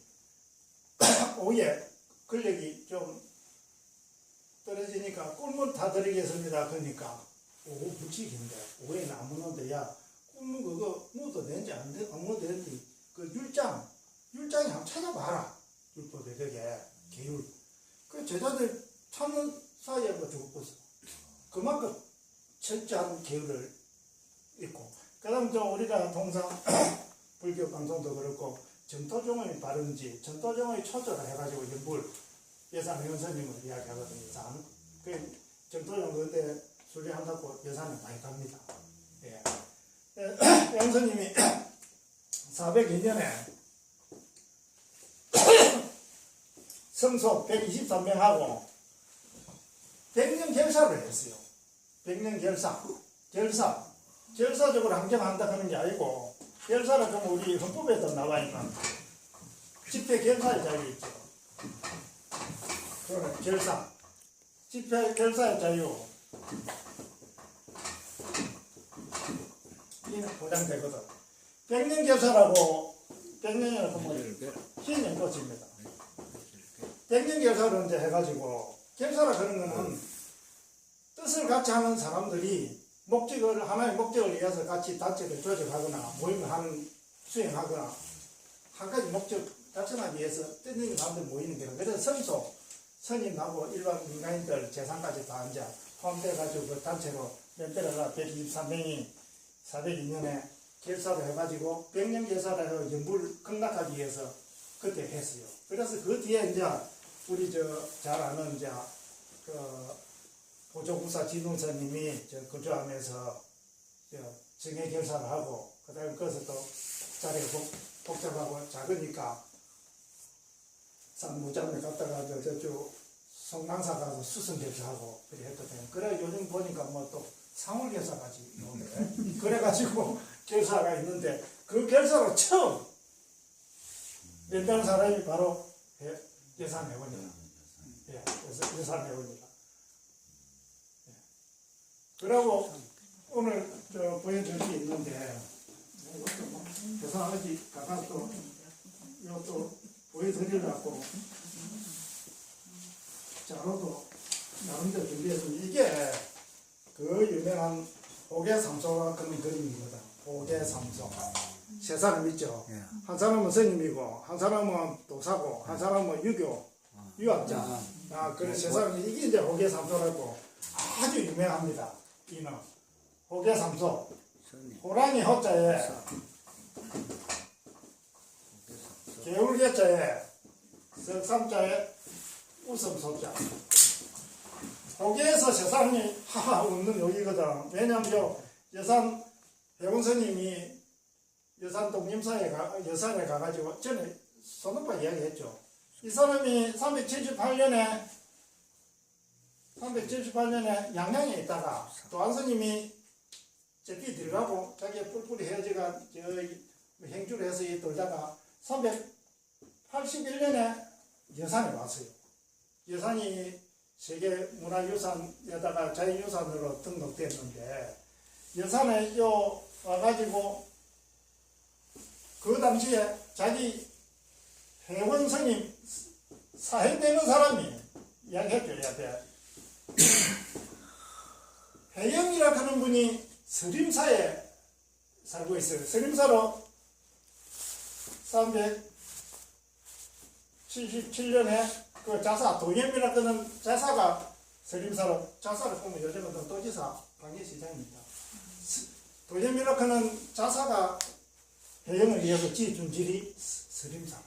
오후에 근력이 좀 떨어지니까 꿀물 다 드리겠습니다. 그러니까 오후 불치기인데 오후에는 안 먹는데 야 꿀물 그거 먹어도 되는지 안 먹어도 되는지 그 율장이 한번 찾아봐라. 율법에 그게 계율 그 제자들 찾는 사이에 뭐 죽었어. 그만큼 철저한 계율을 있고 그 다음 좀 우리가 통상 불교 방송도 그렇고 전도종의 바른지 전도종의 초조를 해가지고 연불 예산 회원선님을 이야기하거든요. 그 전도종 그때 수리한다고 예산을 많이 갑니다. 예. 회원선님이 402년에 성소 123명하고 100년 결사를 했어요. 100년 결사적으로 항정한다 하는 게 아니고 결사를 좀 우리 헌법에도 나와있는 집회 결사의 자유 있죠. 그러면 결사 집회 결사의 자유 이는 보장되거든. 100년 결사라고 100년이라고 하면 신년 꽃입니다. 100년 결사를 이제 해가지고 결사라 그런 거는 뜻을 같이 하는 사람들이 목적을 하나의 목적을 위해서 같이 단체를 조직하거나 모임을 하는 수행하거나 한 가지 목적 달성하기 위해서 뜻있는 사람들 모이는 거예요. 그래서 성소 선임하고 일반 민간인들 재산까지 다 이제 포함돼가지고 그 단체로 몇대라가 123명이 402년에 결사를 해가지고 100년 결사를 해서 연불 극락하기 위해서 그때 했어요. 그래서 그 뒤에 이제 우리 잘 아는 이제 보조구사 지동선님이 거주하면서 정회 결사를 하고 그다음에 거기서 또 자리가 복잡하고 작으니까 무장에 갔다가 저쪽 성당사 가서 수승 결사하고 그래 했거든요. 그래 요즘 보니까 뭐 또 상월 결사까지 오네. 그래가지고 결사가 있는데 그 결사로 처음 낸다는 사람이 바로 예산회원이다. 예, 예산회원이다. 그리고 오늘 보여줄 게 있는데 이것도 뭐 계산하기 가까이 또 이것도 보여드리려고 자료도 나름대로 준비했습니다. 이게 그 유명한 호계삼소가 그런 그림이거든. 호계삼소. 세 사람 있죠.
예.
한 사람은 스님이고, 한 사람은 도사고, 한 사람은 유학자. 그래 세 사람이 이게 이제 호계삼소라고 아주 유명합니다. 이는 호계삼소.
선이
호랑이 호자에 개울개자에 석삼자에 웃음소자. 거기에서 세상이 하하 웃는 여기거든. 왜냐면 요 여산 배운 스님이 여산 독림사에 여산에 가가지고 전에 손오빠 이야기했죠. 이 사람이 378년에 양양에 있다가 또 한 스님이 제비 들어가고 자기가 뿔뿔이 헤어지가 행주를 해서 돌다가 381년에 여산에 왔어요. 여산이 세계문화유산에다가 자연유산으로 등록됐는데 여산에 와가지고 그 당시에 자기 회원 스님 사해되는 사람이 이야기해줘야 돼. 회영이라 하는 분이 서림사에 살고 있어요. 서림사로 377년에 그 자사 도겸이라 하는 자사가 서림사로 자사를 보면 요즘은 도지사 광해시장입니다. 도겸이라 하는 자사가 회영을 위해서 지어준 질이 서림사.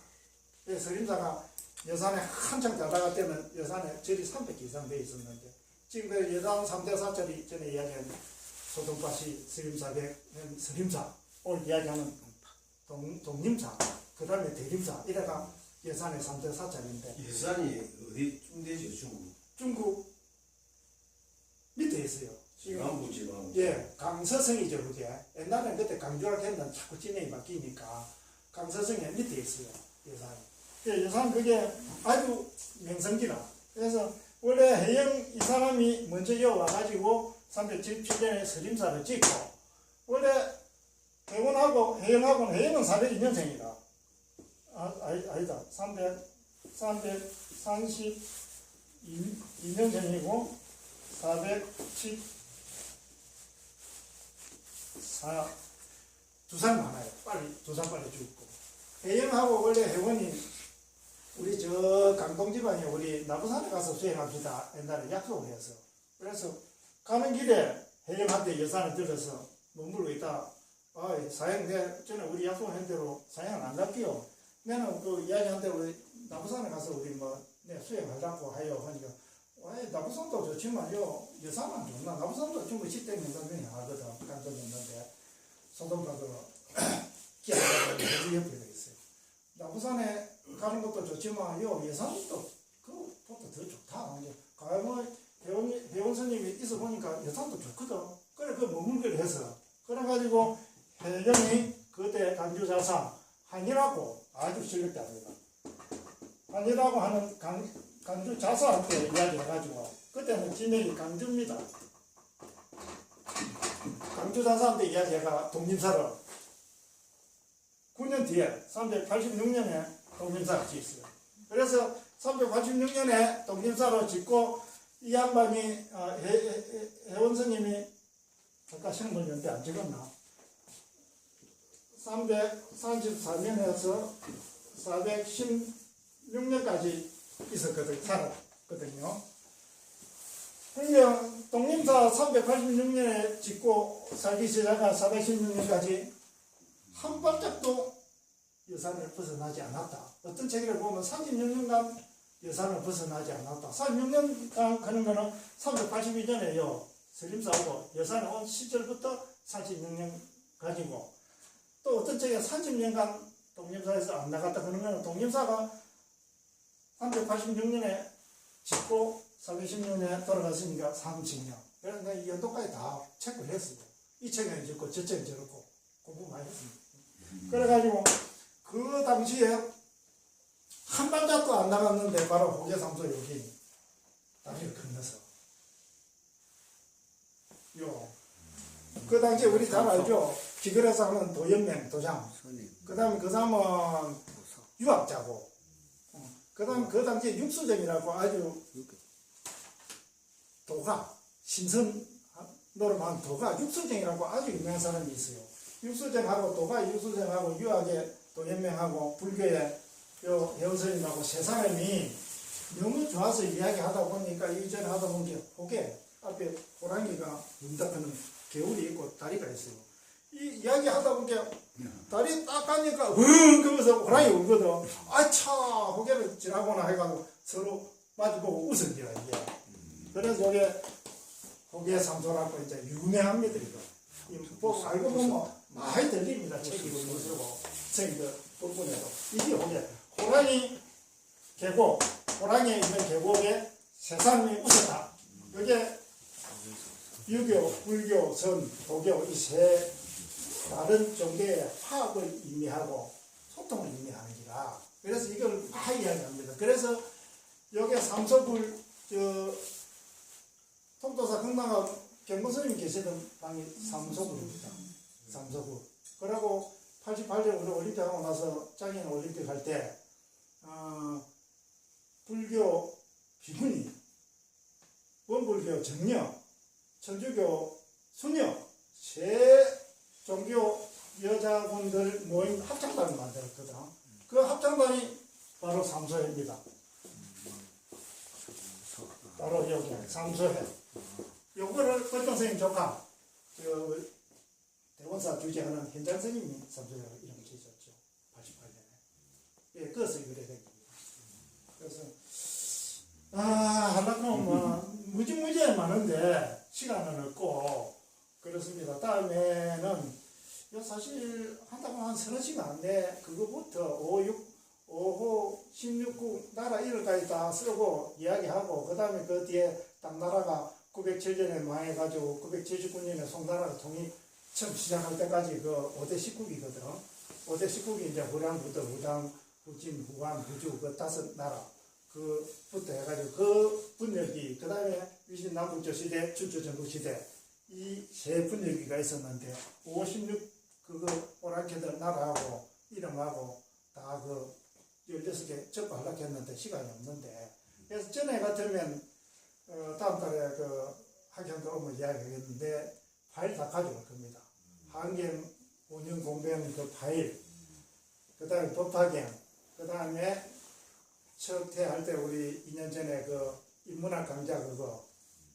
서림사가 여산에 한창 자다가 때는 여산에 절이 300개 이상 돼 있었는데 지금 그 여산 3대사절이 전에 이야기한 소동파시 서림사백 서림사 오늘 이야기하는 동림사 그 다음에 대림사 이래가 여산의 3대사절인데
예산이 어디쯤 되죠?
중국 밑에 있어요.
지방부 지방.
예, 강서성이죠 그게. 옛날에 그때 강주라 했는데 자꾸 진행이 바뀌니까 강서성에 밑에 있어요 여산이. 여산 그게 아주 명성지라. 그래서 원래 해영 이 사람이 먼저 와가지고 377년에 서림사를 짓고 원래 해원하고 해영하고는 해영은 402년생이다. 아니다. 332년생이고 414 두 살 많아요. 두 살 빨리 죽고. 해영하고 원래 해원이 우리 저 강동지방에 우리 나부산에 가서 수행합시다. 옛날에 약속을 해서. 그래서 가는 길에 해영한테 여산에 들어서 머물고 있다. 사형 전에 우리 약속한 대로 사형을 안 갈게요. 나는 그 이야기한 대로 우리 나부산에 가서 우리 수행하자고 하여 하니까 나부산도 좋지만요 여산은 좋나. 나부산도 중국 10대 명단명이 하거든. 강동였는데 소동가도 기아가 거기 옆에 있어요. 나부산에 가는 것도 좋지만 여산도 그것보다 더 좋다. 가면 배원 스님이 있어 보니까 여산도 좋거든. 그래 그 머물기를 해서 그래가지고 해경이 그때 강주자상 한이라고 아주 실력자입니다. 한이라고 하는 강주자사한테 이야기해가지고 그때는 진행이 강주입니다. 강주자사한테 이야기해가 독림사를 9년 뒤에 386년에 독림사를 짓어요. 그래서 386년에 독림사를 짓고 이 양반이 해원스님이 아까 시험을 연대 안 찍었나? 334년에서 416년까지 살았거든요. 그러니까 독림사 386년에 짓고 살기 시작한 416년까지 한 발짝도 여산을 벗어나지 않았다. 어떤 책을 보면 36년간 여산을 벗어나지 않았다. 36년간 하는 거는 382년에요. 서림사하고 여산에 온 시절부터 36년 가지고 또 어떤 책에 30년간 독림사에서 안 나갔다 그러는 거는 독림사가 386년에 짓고 416년에 돌아갔으니까 30년. 그래서 내가 이 연도까지 다 체크를 했어요. 이 책은 짓고 저 책은 저렇고 공부 많이 했습니다. 그래가지고 그 당시에 한 발짝도 안 나갔는데 바로 호계삼소 여기 다리를 건너서 요. 그 당시에 우리 잘 알죠? 기글에서 하는 도연맹, 도장.
선임,
그 다음에 그 사람은
도사,
유학자고. 그 다음에 그 당시에 육수쟁이라고 아주
이렇게
도가, 신선 노름한 도가, 육수쟁이라고 아주 유명한 사람이 있어요. 육수쟁하고 도가, 육수쟁하고 유학의 도연맹하고 불교의 요 회원선임하고 세 사람이 너무 좋아서 이야기하다 보니까 이전에 하다 보니까 호계 앞에 호랑이가 문닫는 개울이 있고 다리가 있어요. 이 이야기 하다 보니까 다리 딱 가니까 그러면서 호랑이 울거든. 아차 호계를 지나거나 해가지고 서로 마주보고 웃은겨 이게. 그래서 이게 호계 삼소라고 이제 유명합니다 이거. 뭐 알고 보면 많이 들립니다. 책이 무서고 책이들 부분에도 이게 호계. 호랑이 계곡, 호랑이에 있는 계곡에 세 사람이 웃었다. 이게 유교, 불교, 선, 도교 이 세 다른 종교의 화합을 의미하고 소통을 의미하는 기라. 그래서 이걸 많이 이야기합니다. 그래서 여기 삼서불 통도사 금강암 경보스님 계시던 방이 삼서불입니다. 삼서불. 그리고 88년 우리 올림픽 하고 나서 장인 올림픽 할 때 불교 비구니, 원불교 정녀, 천주교 수녀 세 종교 여자분들 모임 합창단을 만들었거든. 그 합창단이 바로 삼소회입니다. 바로 여기 삼소회. 요거를 걸정 선생님 조카 대원사 주재하는 현장 선생님이 삼소회라고 이름을 지었죠. 88년에. 예, 그것을 이래 된 겁니다. 그래서 하려면 뭐 무지무지해 많은데 시간은 없고 그렇습니다. 다음에는 사실 한다고 한 서너 시간 내 그거부터 5호 16국 나라 이름까지 다 쓰고 이야기하고 그 다음에 그 뒤에 당나라가 907년에 망해가지고 979년에 송나라가 통일 처음 시작할 때까지 그 5대 19국이거든. 5대 19국이 이제 후량, 부터, 후당, 후진, 후한, 후주 그 5 나라 그부터 해가지고 그 분열기 그 다음에 위신 남북조 시대, 춘추 전국 시대 이 세 분열기가 있었는데 56 그거 오랑캐들 나라하고 이름하고 다 그 16개 접고 하려고 했는데 시간이 없는데 그래서 전에 같으면 다음 달에 그 학연도 오면 이야기하겠는데 파일 다 가져올 겁니다. 한경 5년 공부한 그 파일 그 다음에 법화경 그 다음에 척퇴할 때 우리 2년 전에 그 인문학 강좌 그거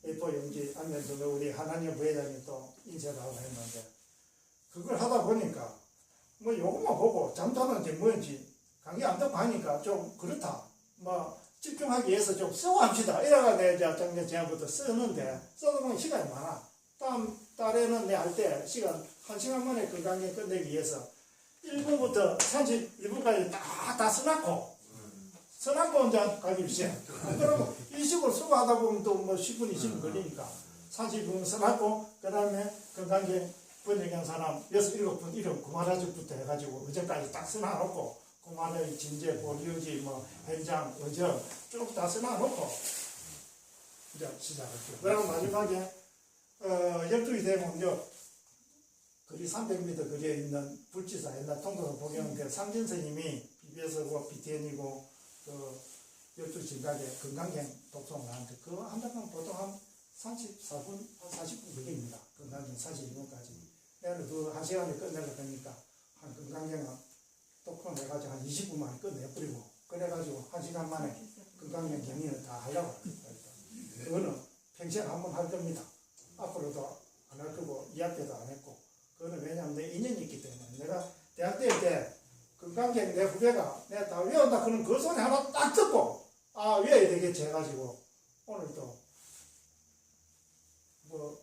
A4 용지 안면서 우리 한한여 부회장이 또 인쇄를 하고 했는데 그걸 하다 보니까 뭐 요것만 보고 잠자는지 뭔지 강의 안 듣고 하니까 좀 그렇다. 뭐 집중하기 위해서 좀 쓰고 합시다. 이래가 내가 작년 제안부터 쓰는데 써다 보면 시간이 많아. 다음 달에는 내 할 때 시간 1시간 만에 그 강의 끝내기 위해서 1부부터 31부까지 다 써놨고 이제 가기로 시작. 그러면 이 식으로 쓰고 하다 보면 또 뭐 10분, 20분 걸리니까 30분 써놨고 그 다음에 건강계 번역한 사람 6, 7분 이름 구마라죽부터 해가지고 어제까지 딱 써놔놓고 구마라의 진제, 보류지, 뭐 현장, 어정 쭉 다 써놔놓고 이제 시작할게요. 그리고 마지막에 12시 되면 이제 거리 300m 거리에 있는 불지사 옛날 통도사 보경 그 상진 스님이 BBS고 BTN이고 그 12시 가게 건강경 독송을 하는데 그거 한다면 보통 한 34분, 한 40분 걸립니다. 건강경 42분까지. 내가 그 1시간에 끝내려 되니까 한 건강경은 독송 해가지고 한 20분 만에 끝내버리고 그래가지고 1시간 만에 건강경 경리를 다 하려고 합니다. 그거는 평생 한번 할 겁니다. 앞으로도 안 할 거고 이 학교도 안 했고 그거는 왜냐하면 내 인연이 있기 때문에 내가 대학 다닐 때 건강경 내 후배가 내가 다 외운다 그런 그 소리 하나 딱 듣고 외워야 되겠지 해가지고 오늘도 뭐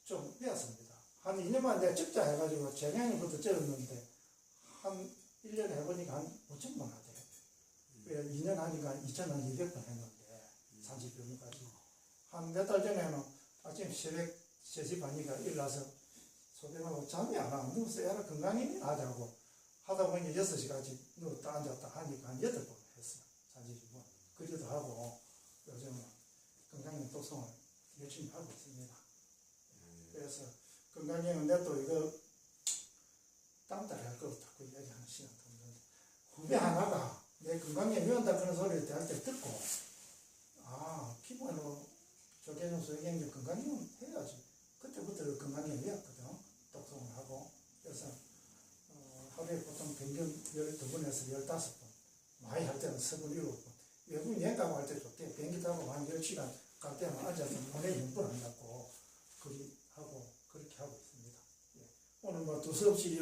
좀 외웠습니다. 한 2년 만에 내가 적자 해가지고 재량일부터 적었는데 한 1년 해보니까 한 5천만 하대요. 2년 하니까 2,200번 했는데 30병까지 한 몇 달 전에는 아침 새벽 3시 반이니까 일어나서 소변하고 잠이 안 와. 누워서 애를 건강히 하자고 하다 보니 6시까지 누웠다 앉았다 하니까 한 8번 했어요. 30분. 그래도 하고 요즘은 건강히 독성을 열심히 하고 있습니다. 그래서 건강경은 내도 이거 땀따라 할 거고 자꾸 이야기하는 시간도 없는데 후배 하나가 내 건강에 미운다 그런 소리를 대할 때 듣고 기본으로 조계종 소경경 건강경 해야지. 그때부터 건강에 미웠거든. 독송을 하고 그래서 하루에 보통 평균 12번에서 15번 많이 할 때는 27번 외국 여행 가고 할 때 좋대. 비행기 타고 한 10시간 갈 때는 앉아서 문에 연불 안 갖고 그렇게 하고 있습니다. 예. 오늘 뭐 두서없이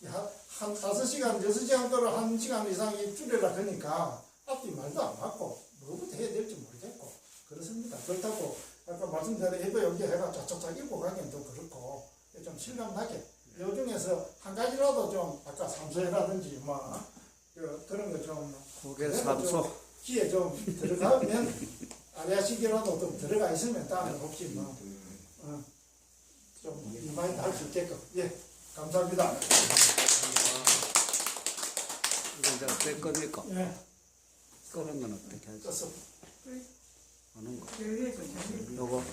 한 5시간, 6시간 동안 1시간 이상이 줄여라 그러니까 앞뒤 말도 안 맞고 뭐부터 해야 될지 모르겠고 그렇습니다. 그렇다고 아까 말씀드린 해외 여기 해가 쫙쫙쫙 입고 가기엔 또 그렇고 좀 실감나게 요 중에서 한 가지라도 좀 아까 삼소해라든지 뭐 그런 거 좀
그게 삼소.
귀에 좀 들어가면 아래아시기라도 좀 들어가 있으면 다음에 혹시 좀 이마에 닿을 수 있게끔 예 감사합니다.
이건 제가 뺄 겁니까?
예
끄는 건 어떻게 하지?
껐어.
하는 거.
여기에서
요거